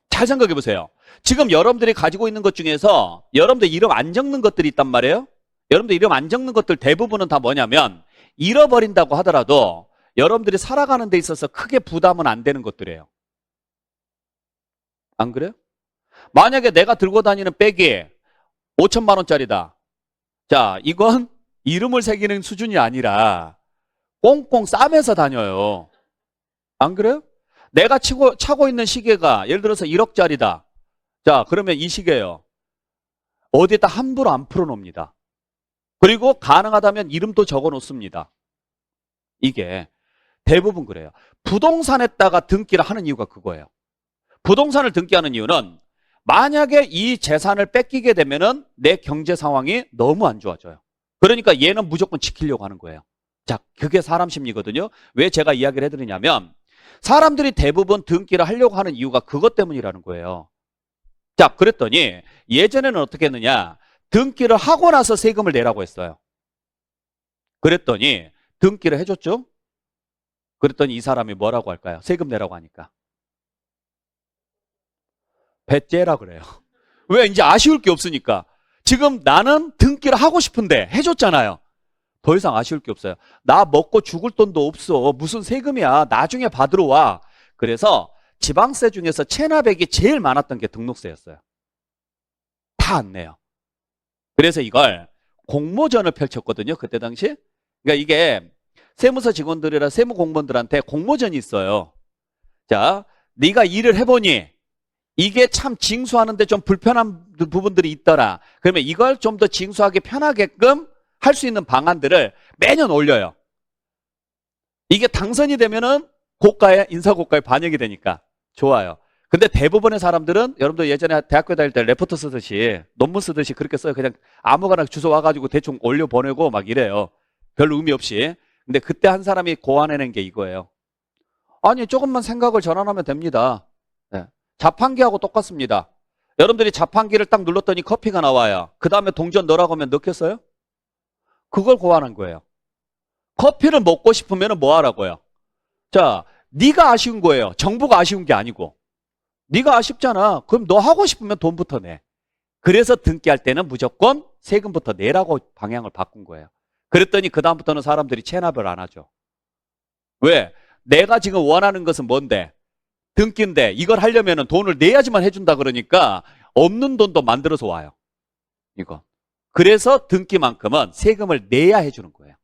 잘 생각해 보세요. 지금 여러분들이 가지고 있는 것 중에서 여러분들 이름 안 적는 것들이 있단 말이에요. 여러분들 이름 안 적는 것들 대부분은 다 뭐냐면 잃어버린다고 하더라도 여러분들이 살아가는 데 있어서 크게 부담은 안 되는 것들이에요. 안 그래요? 만약에 내가 들고 다니는 백이 5천만 원짜리다. 자, 이건 이름을 새기는 수준이 아니라 꽁꽁 싸매서 다녀요. 안 그래요? 내가 차고 있는 시계가 예를 들어서 1억짜리다. 자, 그러면 이 시계요. 어디에다 함부로 안 풀어놓습니다. 그리고 가능하다면 이름도 적어 놓습니다. 이게 대부분 그래요. 부동산에다가 등기를 하는 이유가 그거예요. 부동산을 등기하는 이유는 만약에 이 재산을 뺏기게 되면은 내 경제 상황이 너무 안 좋아져요. 그러니까 얘는 무조건 지키려고 하는 거예요. 자, 그게 사람 심리거든요. 왜 제가 이야기를 해드리냐면 사람들이 대부분 등기를 하려고 하는 이유가 그것 때문이라는 거예요. 자, 그랬더니 예전에는 어떻게 했느냐. 등기를 하고 나서 세금을 내라고 했어요. 그랬더니 등기를 해줬죠. 그랬더니 이 사람이 뭐라고 할까요? 세금 내라고 하니까. 배째라 그래요. 왜? 이제 아쉬울 게 없으니까. 지금 나는 등기를 하고 싶은데 해줬잖아요. 더 이상 아쉬울 게 없어요. 나 먹고 죽을 돈도 없어. 무슨 세금이야. 나중에 받으러 와. 그래서 지방세 중에서 체납액이 제일 많았던 게 등록세였어요. 다 안 내요. 그래서 이걸 공모전을 펼쳤거든요. 그때 당시. 그러니까 이게 세무서 직원들이나 세무 공무원들한테 공모전이 있어요. 자, 네가 일을 해보니 이게 참 징수하는데 좀 불편한 부분들이 있더라. 그러면 이걸 좀 더 징수하기 편하게끔 할 수 있는 방안들을 매년 올려요. 이게 당선이 되면은 인사고가에 반영이 되니까 좋아요. 근데 대부분의 사람들은 여러분들 예전에 대학교 다닐 때 레포트 쓰듯이 논문 쓰듯이 그렇게 써요. 그냥 아무거나 주소 와가지고 대충 올려 보내고 막 이래요. 별 의미 없이. 근데 그때 한 사람이 고안해낸 게 이거예요. 아니, 조금만 생각을 전환하면 됩니다. 네. 자판기하고 똑같습니다. 여러분들이 자판기를 딱 눌렀더니 커피가 나와요. 그 다음에 동전 넣으라고 하면 넣겠어요? 그걸 고안한 거예요. 커피를 먹고 싶으면 뭐 하라고요? 자, 네가 아쉬운 거예요. 정부가 아쉬운 게 아니고. 네가 아쉽잖아. 그럼 너 하고 싶으면 돈부터 내. 그래서 등기할 때는 무조건 세금부터 내라고 방향을 바꾼 거예요. 그랬더니 그 다음부터는 사람들이 체납을 안 하죠. 왜? 내가 지금 원하는 것은 뭔데? 등기인데 이걸 하려면 돈을 내야지만 해준다 그러니까 없는 돈도 만들어서 와요. 이거. 그래서 등기만큼은 세금을 내야 해주는 거예요.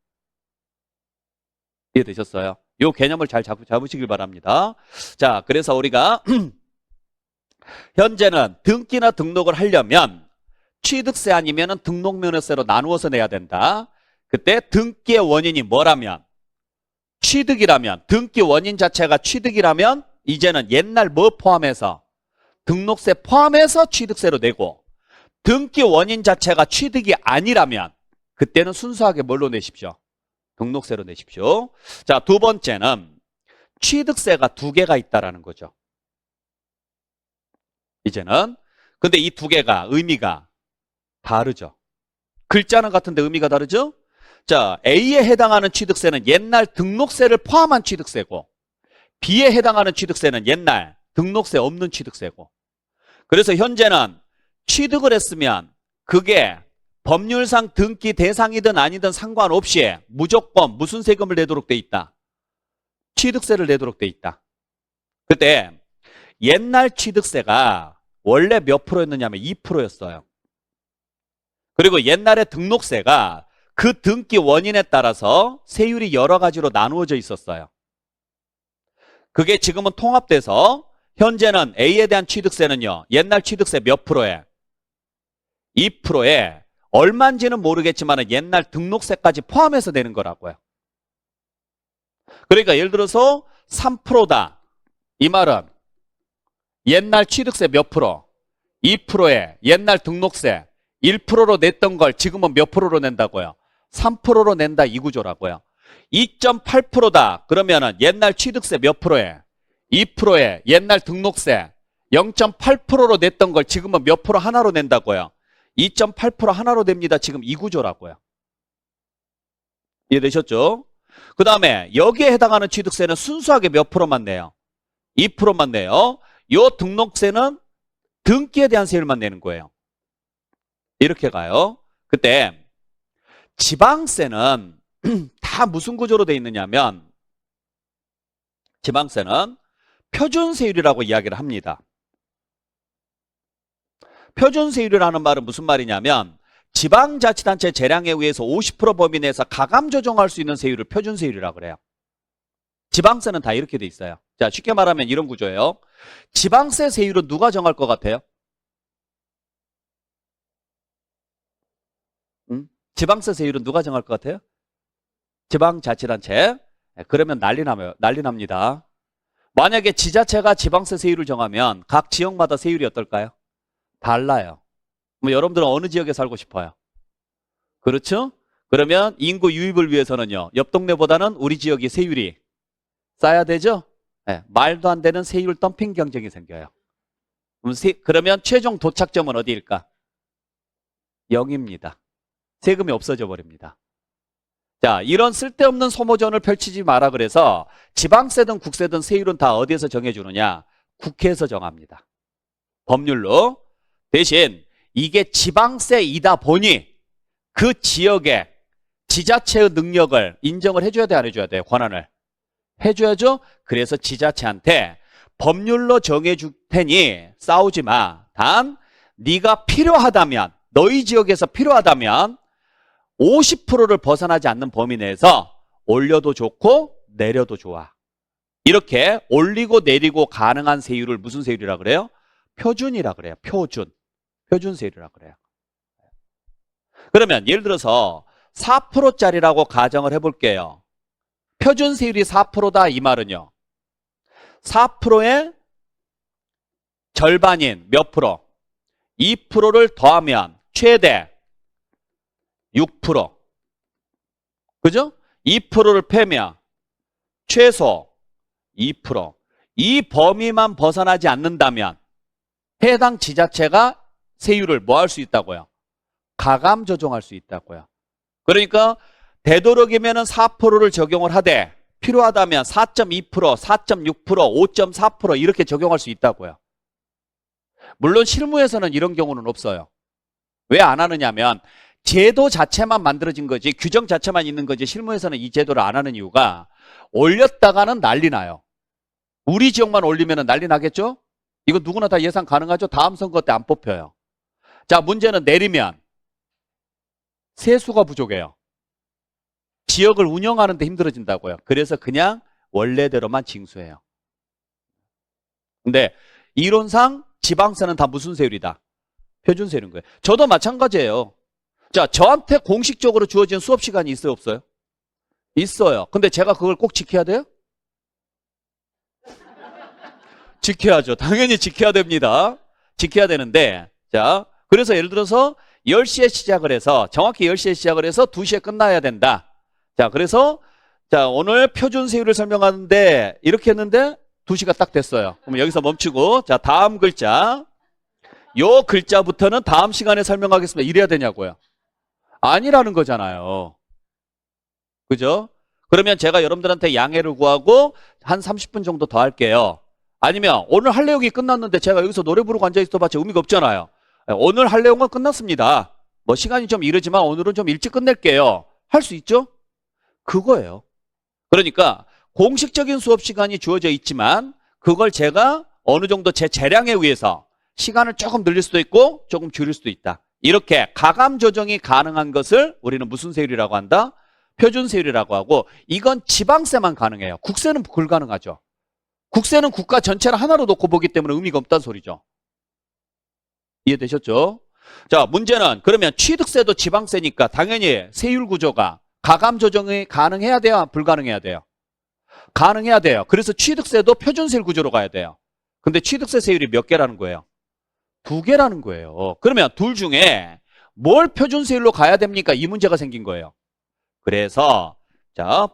이해되셨어요? 이 개념을 잘 잡으시길 바랍니다. 자, 그래서 우리가 현재는 등기나 등록을 하려면 취득세 아니면 등록면허세로 나누어서 내야 된다. 그때 등기의 원인이 뭐라면? 취득이라면, 등기 원인 자체가 취득이라면 이제는 옛날 뭐 포함해서? 등록세 포함해서 취득세로 내고, 등기 원인 자체가 취득이 아니라면 그때는 순수하게 뭘로 내십시오? 등록세로 내십시오. 자, 두 번째는 취득세가 두 개가 있다라는 거죠. 이제는. 근데 이 두 개가 의미가 다르죠. 글자는 같은데 의미가 다르죠? 자, A에 해당하는 취득세는 옛날 등록세를 포함한 취득세고, B에 해당하는 취득세는 옛날 등록세 없는 취득세고. 그래서 현재는 취득을 했으면 그게 법률상 등기 대상이든 아니든 상관없이 무조건 무슨 세금을 내도록 돼 있다? 취득세를 내도록 돼 있다. 그때 옛날 취득세가 원래 몇 프로였느냐면 2%였어요. 그리고 옛날에 등록세가 그 등기 원인에 따라서 세율이 여러 가지로 나누어져 있었어요. 그게 지금은 통합돼서 현재는 A에 대한 취득세는요. 옛날 취득세 몇 프로에? 2%에 얼마인지는 모르겠지만 옛날 등록세까지 포함해서 내는 거라고요. 그러니까 예를 들어서 3%다. 이 말은 옛날 취득세 몇 프로? 2%에 옛날 등록세 1%로 냈던 걸 지금은 몇 프로로 낸다고요? 3%로 낸다 이 구조라고요. 2.8%다. 그러면은 옛날 취득세 몇 프로에? 2%에 옛날 등록세 0.8%로 냈던 걸 지금은 몇 프로 하나로 낸다고요? 2.8% 하나로 냅니다. 지금 이 구조라고요. 이해되셨죠? 그 다음에 여기에 해당하는 취득세는 순수하게 몇 프로만 내요? 2%만 내요. 요 등록세는 등기에 대한 세율만 내는 거예요. 이렇게 가요. 그때 지방세는 다 무슨 구조로 돼 있느냐면 지방세는 표준세율이라고 이야기를 합니다. 표준세율이라는 말은 무슨 말이냐면 지방자치단체 재량에 의해서 50% 범위 내에서 가감 조정할 수 있는 세율을 표준세율이라고 그래요. 지방세는 다 이렇게 돼 있어요. 자, 쉽게 말하면 이런 구조예요. 지방세 세율은 누가 정할 것 같아요? 지방세 세율은 누가 정할 것 같아요? 지방자치단체. 그러면 난리 납니다. 만약에 지자체가 지방세 세율을 정하면 각 지역마다 세율이 어떨까요? 달라요. 뭐 여러분들은 어느 지역에 살고 싶어요? 그렇죠? 그러면 인구 유입을 위해서는요. 옆 동네보다는 우리 지역이 세율이 싸야 되죠? 네, 말도 안 되는 세율 덤핑 경쟁이 생겨요. 그러면 최종 도착점은 어디일까? 0입니다. 세금이 없어져 버립니다. 자, 이런 쓸데없는 소모전을 펼치지 마라 그래서 지방세든 국세든 세율은 다 어디에서 정해주느냐? 국회에서 정합니다. 법률로. 대신 이게 지방세이다 보니 그 지역의 지자체의 능력을 인정을 해줘야 돼, 안 해줘야 돼? 권한을 해줘야죠. 그래서 지자체한테 법률로 정해줄 테니 싸우지 마. 단 네가 필요하다면, 너희 지역에서 필요하다면 50%를 벗어나지 않는 범위 내에서 올려도 좋고 내려도 좋아. 이렇게 올리고 내리고 가능한 세율을 무슨 세율이라 그래요? 표준이라 그래요. 표준세율이라 그래요. 그러면 예를 들어서 4%짜리라고 가정을 해볼게요. 표준세율이 4%다 이 말은요. 4%의 절반인 몇 프로? 2%를 더하면 최대 6%. 그죠? 2%를 빼면 최소 2%. 이 범위만 벗어나지 않는다면 해당 지자체가 세율을 뭐 할 수 있다고요? 가감 조정할 수 있다고요. 그러니까 되도록이면 4%를 적용을 하되 필요하다면 4.2%, 4.6%, 5.4% 이렇게 적용할 수 있다고요. 물론 실무에서는 이런 경우는 없어요. 왜 안 하느냐면 제도 자체만 만들어진 거지 규정 자체만 있는 거지 실무에서는 이 제도를 안 하는 이유가 올렸다가는 난리 나요. 우리 지역만 올리면 난리 나겠죠? 이거 누구나 다 예상 가능하죠? 다음 선거 때 안 뽑혀요. 자, 문제는 내리면 세수가 부족해요. 지역을 운영하는 데 힘들어진다고요. 그래서 그냥 원래대로만 징수해요. 근데 이론상 지방세는 다 무슨 세율이다? 표준세율인 거예요. 저도 마찬가지예요. 자, 저한테 공식적으로 주어진 수업 시간이 있어요, 없어요? 있어요. 근데 제가 그걸 꼭 지켜야 돼요? 지켜야죠. 당연히 지켜야 됩니다. 지켜야 되는데, 자, 그래서 예를 들어서 10시에 시작을 해서, 정확히 10시에 시작을 해서 2시에 끝나야 된다. 자, 그래서, 자, 오늘 표준세율을 설명하는데, 이렇게 했는데, 2시가 딱 됐어요. 그럼 여기서 멈추고, 자, 다음 글자. 요 글자부터는 다음 시간에 설명하겠습니다. 이래야 되냐고요? 아니라는 거잖아요. 그죠? 그러면 제가 여러분들한테 양해를 구하고, 한 30분 정도 더 할게요. 아니면 오늘 할 내용이 끝났는데 제가 여기서 노래 부르고 앉아있어봤자 의미가 없잖아요. 오늘 할 내용은 끝났습니다. 뭐 시간이 좀 이르지만 오늘은 좀 일찍 끝낼게요. 할 수 있죠? 그거예요. 그러니까 공식적인 수업 시간이 주어져 있지만 그걸 제가 어느 정도 제 재량에 의해서 시간을 조금 늘릴 수도 있고 조금 줄일 수도 있다. 이렇게 가감 조정이 가능한 것을 우리는 무슨 세율이라고 한다? 표준세율이라고 하고 이건 지방세만 가능해요. 국세는 불가능하죠. 국세는 국가 전체를 하나로 놓고 보기 때문에 의미가 없다는 소리죠. 이해되셨죠? 자, 문제는 그러면 취득세도 지방세니까 당연히 세율 구조가 가감 조정이 가능해야 돼요? 불가능해야 돼요? 가능해야 돼요. 그래서 취득세도 표준세율 구조로 가야 돼요. 근데 취득세 세율이 몇 개라는 거예요? 2개라는 거예요. 그러면 둘 중에 뭘 표준세율로 가야 됩니까? 이 문제가 생긴 거예요. 그래서 자,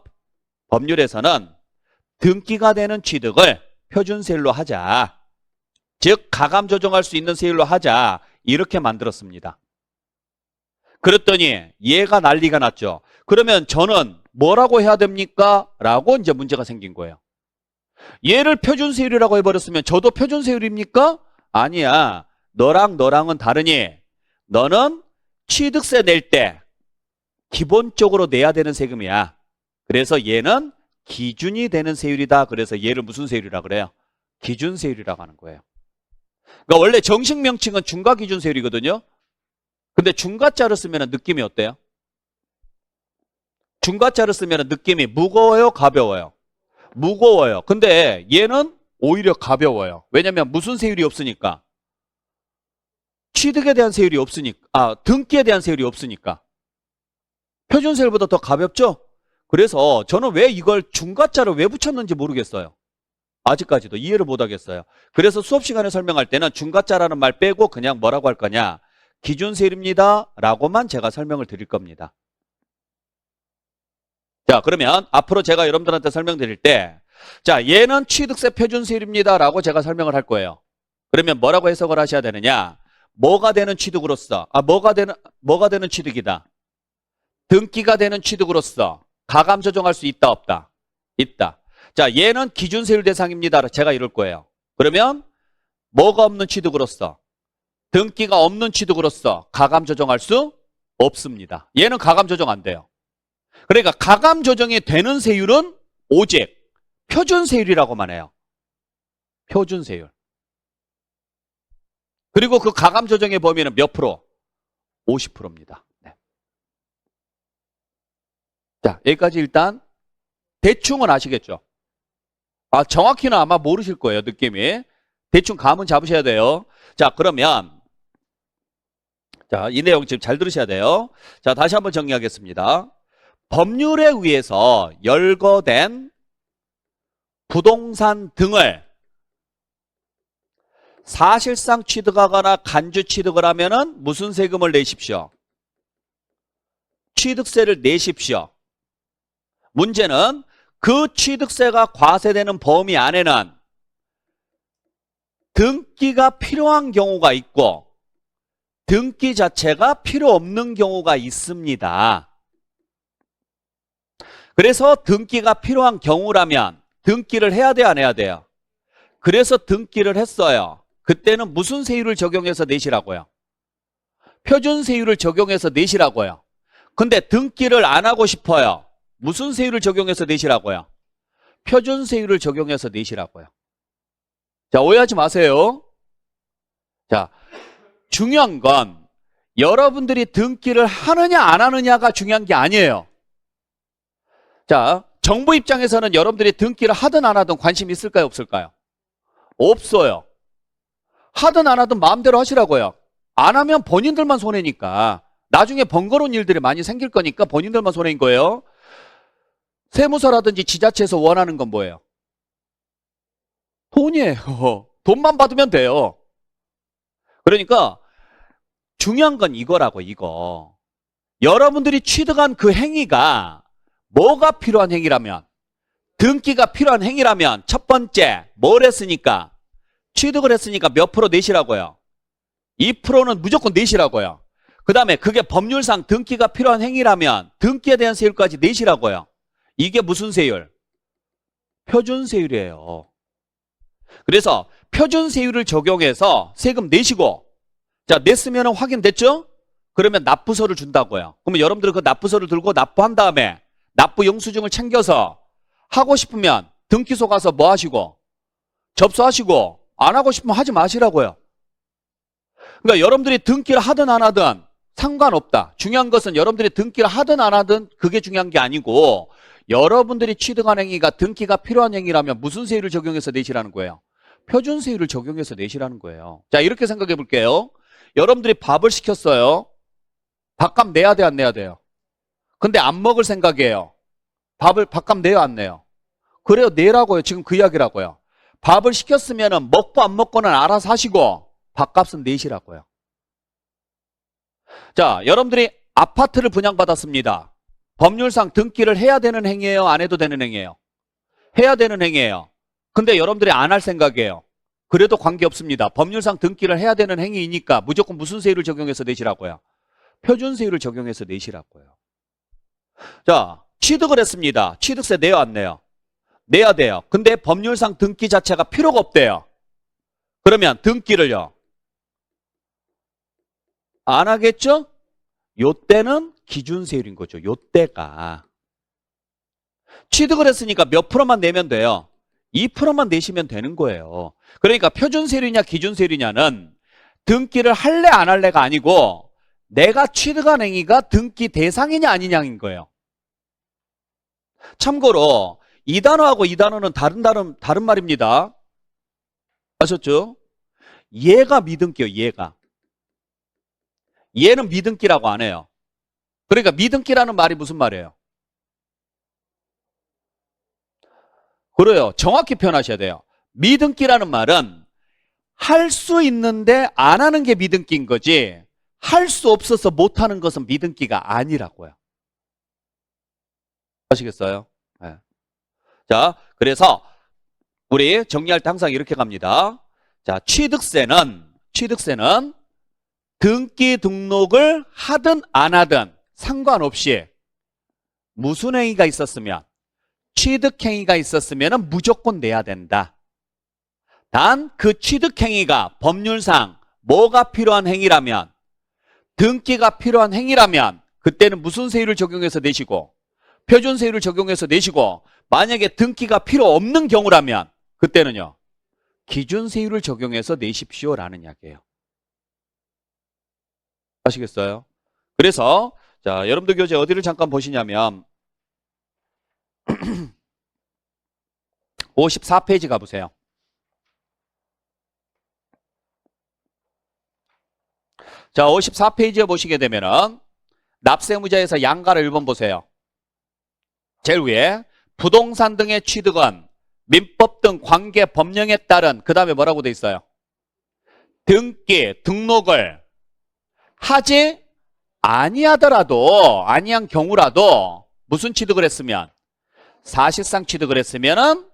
법률에서는 등기가 되는 취득을 표준세율로 하자. 즉 가감 조정할 수 있는 세율로 하자. 이렇게 만들었습니다. 그랬더니 얘가 난리가 났죠. 그러면 저는 뭐라고 해야 됩니까? 라고 이제 문제가 생긴 거예요. 얘를 표준세율이라고 해버렸으면 저도 표준세율입니까? 아니야. 너랑은 다르니 너는 취득세 낼 때 기본적으로 내야 되는 세금이야. 그래서 얘는 기준이 되는 세율이다. 그래서 얘를 무슨 세율이라 그래요? 기준세율이라고 하는 거예요. 그러니까 원래 정식 명칭은 중과기준세율이거든요. 근데 중과자를 쓰면 느낌이 어때요? 중과자를 쓰면 느낌이 무거워요? 가벼워요? 무거워요. 근데 얘는 오히려 가벼워요. 왜냐면 무슨 세율이 없으니까? 취득에 대한 세율이 없으니까. 등기에 대한 세율이 없으니까. 표준세율보다 더 가볍죠? 그래서 저는 왜 이걸 중과자를 왜 붙였는지 모르겠어요. 아직까지도 이해를 못하겠어요. 그래서 수업 시간에 설명할 때는 중과자라는 말 빼고 그냥 뭐라고 할 거냐? 기준세율입니다 라고만 제가 설명을 드릴 겁니다. 자, 그러면 앞으로 제가 여러분들한테 설명드릴 때 자, 얘는 취득세 표준세율입니다 라고 제가 설명을 할 거예요. 그러면 뭐라고 해석을 하셔야 되느냐? 뭐가 되는 취득으로서 뭐가 되는 취득이다. 등기가 되는 취득으로서 가감 조정할 수 있다 없다? 있다. 자, 얘는 기준세율 대상입니다. 제가 이럴 거예요. 그러면 뭐가 없는 취득으로서 등기가 없는 취득으로서 가감 조정할 수 없습니다. 얘는 가감 조정 안 돼요. 그러니까 가감 조정이 되는 세율은 오직 표준세율이라고만 해요. 표준세율. 그리고 그 가감 조정의 범위는 몇 프로? 50%입니다. 네. 자, 여기까지 일단 대충은 아시겠죠? 정확히는 아마 모르실 거예요, 느낌이. 대충 감은 잡으셔야 돼요. 자, 그러면 자, 이 내용 지금 잘 들으셔야 돼요. 자, 다시 한번 정리하겠습니다. 법률에 의해서 열거된 부동산 등을 사실상 취득하거나 간주 취득을 하면은 무슨 세금을 내십시오? 취득세를 내십시오. 문제는 그 취득세가 과세되는 범위 안에는 등기가 필요한 경우가 있고 등기 자체가 필요 없는 경우가 있습니다. 그래서 등기가 필요한 경우라면 등기를 해야 돼요, 안 해야 돼요? 그래서 등기를 했어요. 그때는 무슨 세율을 적용해서 내시라고요? 표준세율을 적용해서 내시라고요. 근데 등기를 안 하고 싶어요. 무슨 세율을 적용해서 내시라고요? 표준세율을 적용해서 내시라고요. 자, 오해하지 마세요. 자, 중요한 건 여러분들이 등기를 하느냐 안 하느냐가 중요한 게 아니에요. 자, 정부 입장에서는 여러분들이 등기를 하든 안 하든 관심 있을까요, 없을까요? 없어요. 하든 안 하든 마음대로 하시라고요. 안 하면 본인들만 손해니까. 나중에 번거로운 일들이 많이 생길 거니까 본인들만 손해인 거예요. 세무서라든지 지자체에서 원하는 건 뭐예요? 돈이에요. 돈만 받으면 돼요. 그러니까 중요한 건 이거라고, 이거. 여러분들이 취득한 그 행위가 뭐가 필요한 행위라면, 등기가 필요한 행위라면 첫 번째 뭘 했으니까? 취득을 했으니까 몇 프로 내시라고요? 2%는 무조건 내시라고요. 그 다음에 그게 법률상 등기가 필요한 행위라면 등기에 대한 세율까지 내시라고요. 이게 무슨 세율? 표준세율이에요. 그래서 표준세율을 적용해서 세금 내시고, 자, 냈으면 확인됐죠? 그러면 납부서를 준다고요. 그러면 여러분들은 그 납부서를 들고 납부한 다음에 납부 영수증을 챙겨서 하고 싶으면 등기소 가서 뭐 하시고? 접수하시고, 안 하고 싶으면 하지 마시라고요. 그러니까 여러분들이 등기를 하든 안 하든 상관없다. 중요한 것은 여러분들이 등기를 하든 안 하든 그게 중요한 게 아니고, 여러분들이 취득한 행위가 등기가 필요한 행위라면 무슨 세율을 적용해서 내시라는 거예요? 표준세율을 적용해서 내시라는 거예요. 자, 이렇게 생각해 볼게요. 여러분들이 밥을 시켰어요. 밥값 내야 돼, 안 내야 돼요? 근데 안 먹을 생각이에요. 밥값 내요, 안 내요? 그래요, 내라고요. 지금 그 이야기라고요. 밥을 시켰으면 먹고 안 먹고는 알아서 하시고 밥값은 내시라고요. 자, 여러분들이 아파트를 분양받았습니다. 법률상 등기를 해야 되는 행위예요, 안 해도 되는 행위예요? 해야 되는 행위예요. 근데 여러분들이 안 할 생각이에요. 그래도 관계없습니다. 법률상 등기를 해야 되는 행위이니까 무조건 무슨 세율을 적용해서 내시라고요? 표준세율을 적용해서 내시라고요. 자, 취득을 했습니다. 취득세 내요, 안 내요? 내야 돼요. 근데 법률상 등기 자체가 필요가 없대요. 그러면 등기를요, 안 하겠죠? 요때는 기준세율인 거죠. 요때가. 취득을 했으니까 몇 프로만 내면 돼요? 2%만 내시면 되는 거예요. 그러니까 표준세율이냐 기준세율이냐는 등기를 할래 안 할래가 아니고 내가 취득한 행위가 등기 대상이냐 아니냐인 거예요. 참고로 이 단어하고 이 단어는 다른 말입니다. 아셨죠? 얘가 미등기요, 얘가. 얘는 미등기라고 안 해요. 그러니까 미등기라는 말이 무슨 말이에요? 그래요. 정확히 표현하셔야 돼요. 미등기라는 말은 할 수 있는데 안 하는 게 미등기인 거지, 할 수 없어서 못 하는 것은 미등기가 아니라고요. 아시겠어요? 네. 자, 그래서 우리 정리할 때 항상 이렇게 갑니다. 자, 취득세는 등기 등록을 하든 안 하든 상관없이 무슨 행위가 있었으면, 취득행위가 있었으면 무조건 내야 된다. 단 그 취득행위가 법률상 뭐가 필요한 행위라면, 등기가 필요한 행위라면 그때는 무슨 세율을 적용해서 내시고, 표준세율을 적용해서 내시고, 만약에 등기가 필요 없는 경우라면 그때는요, 기준세율을 적용해서 내십시오라는 이야기예요. 아시겠어요? 그래서 자, 여러분들 교재 어디를 잠깐 보시냐면 54페이지 가보세요. 자, 54페이지에 보시게 되면은 납세무자에서 양가를 1번 보세요. 제일 위에 부동산 등의 취득은 민법 등 관계 법령에 따른, 그 다음에 뭐라고 돼 있어요? 등기, 등록을 하지 아니한 경우라도 무슨 취득을 했으면? 사실상 취득을 했으면은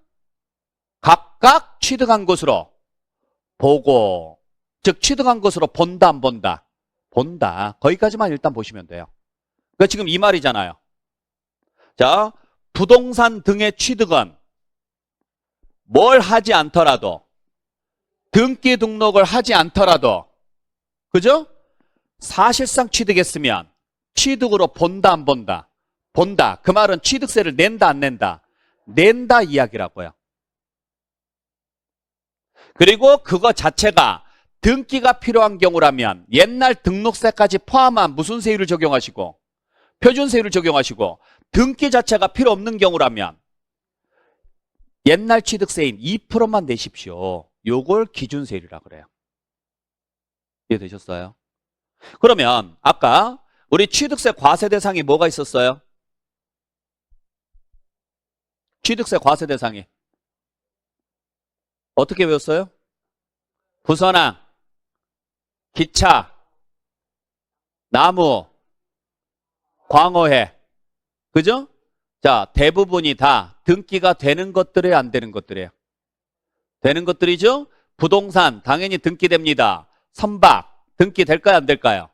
각각 취득한 것으로 보고, 즉 취득한 것으로 본다 안 본다? 본다. 거기까지만 일단 보시면 돼요. 그러니까 지금 이 말이잖아요. 자, 부동산 등의 취득은 뭘 하지 않더라도, 등기 등록을 하지 않더라도, 그죠? 사실상 취득했으면 취득으로 본다 안 본다? 본다. 그 말은 취득세를 낸다 안 낸다? 낸다 이야기라고요. 그리고 그거 자체가 등기가 필요한 경우라면 옛날 등록세까지 포함한 무슨 세율을 적용하시고, 표준세율을 적용하시고, 등기 자체가 필요 없는 경우라면 옛날 취득세인 2%만 내십시오. 요걸 기준세율이라 그래요. 이해되셨어요? 그러면 아까 우리 취득세 과세 대상이 뭐가 있었어요? 취득세 과세 대상이 어떻게 외웠어요? 부선항, 기차, 나무, 광어회. 그죠? 자, 대부분이 다 등기가 되는 것들이에요, 안 되는 것들이에요? 되는 것들이죠? 부동산 당연히 등기됩니다. 선박 등기 될까요, 안 될까요?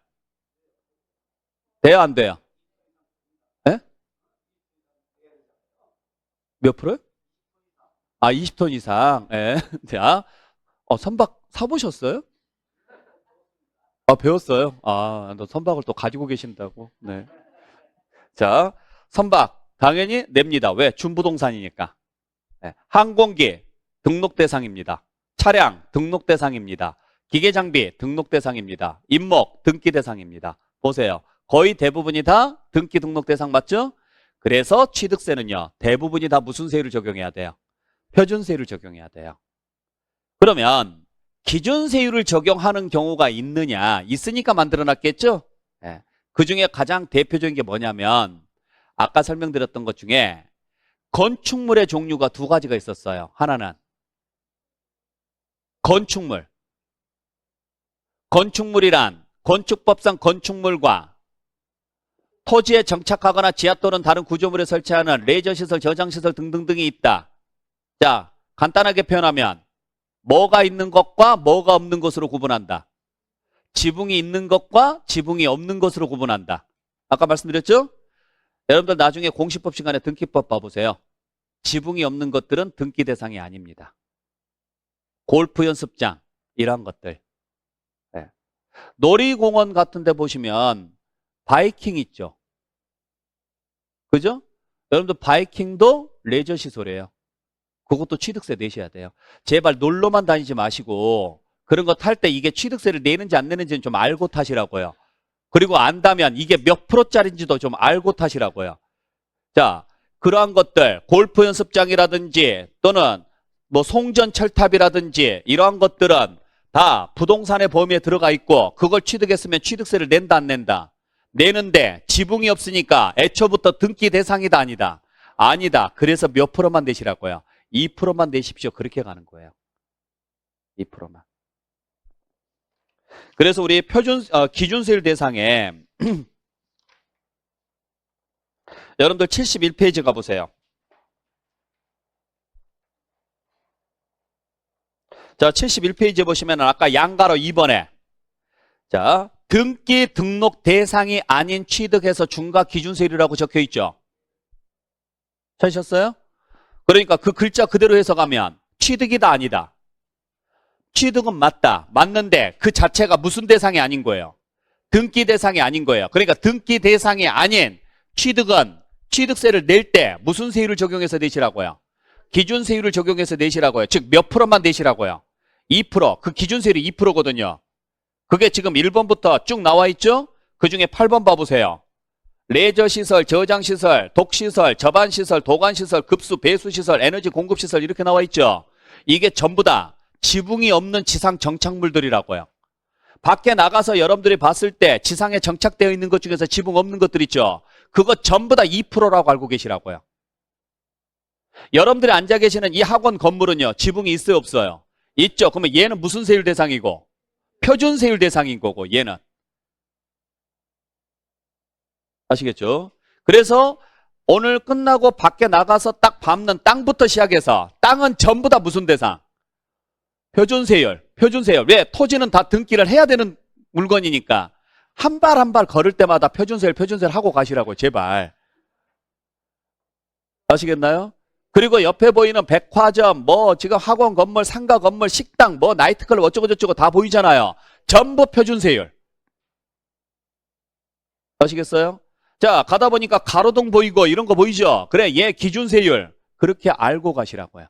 돼요, 안 돼요? 예? 몇 프로요? 아, 20톤 이상. 예. 자, 선박 사보셨어요? 아, 배웠어요? 아, 너 선박을 또 가지고 계신다고? 네. 자, 선박 당연히 냅니다. 왜? 준부동산이니까. 네. 항공기 등록 대상입니다. 차량 등록 대상입니다. 기계장비 등록 대상입니다. 임목 등기 대상입니다. 보세요. 거의 대부분이 다 등기 등록 대상 맞죠? 그래서 취득세는요. 대부분이 다 무슨 세율을 적용해야 돼요? 표준세율을 적용해야 돼요. 그러면 기준세율을 적용하는 경우가 있느냐? 있으니까 만들어놨겠죠? 네. 그 중에 가장 대표적인 게 뭐냐면 아까 설명드렸던 것 중에 건축물의 종류가 두 가지가 있었어요. 하나는 건축물. 건축물이란 건축법상 건축물과 토지에 정착하거나 지하 또는 다른 구조물에 설치하는 레저시설, 저장시설 등등등이 있다. 자, 간단하게 표현하면 뭐가 있는 것과 뭐가 없는 것으로 구분한다. 지붕이 있는 것과 지붕이 없는 것으로 구분한다. 아까 말씀드렸죠? 여러분들 나중에 공시법 시간에 등기법 봐보세요. 지붕이 없는 것들은 등기 대상이 아닙니다. 골프 연습장 이런 것들. 네. 놀이공원 같은 데 보시면 바이킹 있죠. 그죠? 여러분들 바이킹도 레저 시설이에요. 그것도 취득세 내셔야 돼요. 제발 놀러만 다니지 마시고 그런 거 탈 때 이게 취득세를 내는지 안 내는지는 좀 알고 타시라고요. 그리고 안다면 이게 몇 프로짜리인지도 좀 알고 타시라고요. 자, 그러한 것들 골프 연습장이라든지 또는 뭐 송전 철탑이라든지 이러한 것들은 다 부동산의 범위에 들어가 있고 그걸 취득했으면 취득세를 낸다 안 낸다? 내는데 지붕이 없으니까 애초부터 등기 대상이다 아니다? 아니다. 그래서 몇 프로만 내시라고요? 2%만 내십시오. 그렇게 가는 거예요. 2%만. 그래서 우리 기준세율 대상에 여러분들 71페이지 가보세요. 자, 71페이지 보시면 아까 양가로 2번에 자, 등기 등록 대상이 아닌 취득해서 중과 기준세율이라고 적혀 있죠. 찾으셨어요? 그러니까 그 글자 그대로 해석하면 취득이다 아니다? 취득은 맞다. 맞는데 그 자체가 무슨 대상이 아닌 거예요? 등기 대상이 아닌 거예요. 그러니까 등기 대상이 아닌 취득은 취득세를 낼 때 무슨 세율을 적용해서 내시라고요? 기준세율을 적용해서 내시라고요. 즉 몇 프로만 내시라고요? 2%. 그 기준세율이 2%거든요. 그게 지금 1번부터 쭉 나와 있죠? 그 중에 8번 봐보세요. 레저시설, 저장시설, 독시설, 저반시설, 도관시설, 급수, 배수시설, 에너지 공급시설 이렇게 나와 있죠? 이게 전부 다 지붕이 없는 지상 정착물들이라고요. 밖에 나가서 여러분들이 봤을 때 지상에 정착되어 있는 것 중에서 지붕 없는 것들 있죠? 그거 전부 다 2%라고 알고 계시라고요. 여러분들이 앉아 계시는 이 학원 건물은요, 지붕이 있어요, 없어요? 있죠? 그러면 얘는 무슨 세율 대상이고? 표준세율 대상인 거고, 얘는. 아시겠죠? 그래서 오늘 끝나고 밖에 나가서 딱 밟는 땅부터 시작해서 땅은 전부 다 무슨 대상? 표준세율. 표준세율. 왜? 토지는 다 등기를 해야 되는 물건이니까 한 발 한 발 걸을 때마다 표준세율 하고 가시라고 제발. 아시겠나요? 그리고 옆에 보이는 백화점, 뭐 지금 학원 건물, 상가 건물, 식당, 뭐 나이트클럽 어쩌고 저쩌고 다 보이잖아요. 전부 표준세율. 아시겠어요? 자, 가다 보니까 가로등 보이고 이런 거 보이죠? 그래, 얘 기준세율. 그렇게 알고 가시라고요.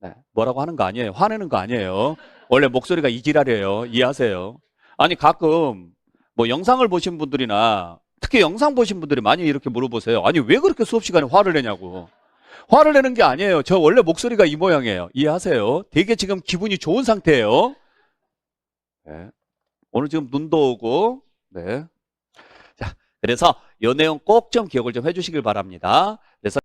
네, 뭐라고 하는 거 아니에요. 화내는 거 아니에요. 원래 목소리가 이지랄이에요. 이해하세요? 아니, 가끔 뭐 영상을 보신 분들이나 특히 영상 보신 분들이 많이 이렇게 물어보세요. 아니, 왜 그렇게 수업 시간에 화를 내냐고. 화를 내는 게 아니에요. 저 원래 목소리가 이 모양이에요. 이해하세요? 되게 지금 기분이 좋은 상태예요. 네. 오늘 지금 눈도 오고, 네. 자, 그래서 이 내용 꼭 좀 기억을 좀 해주시길 바랍니다. 그래서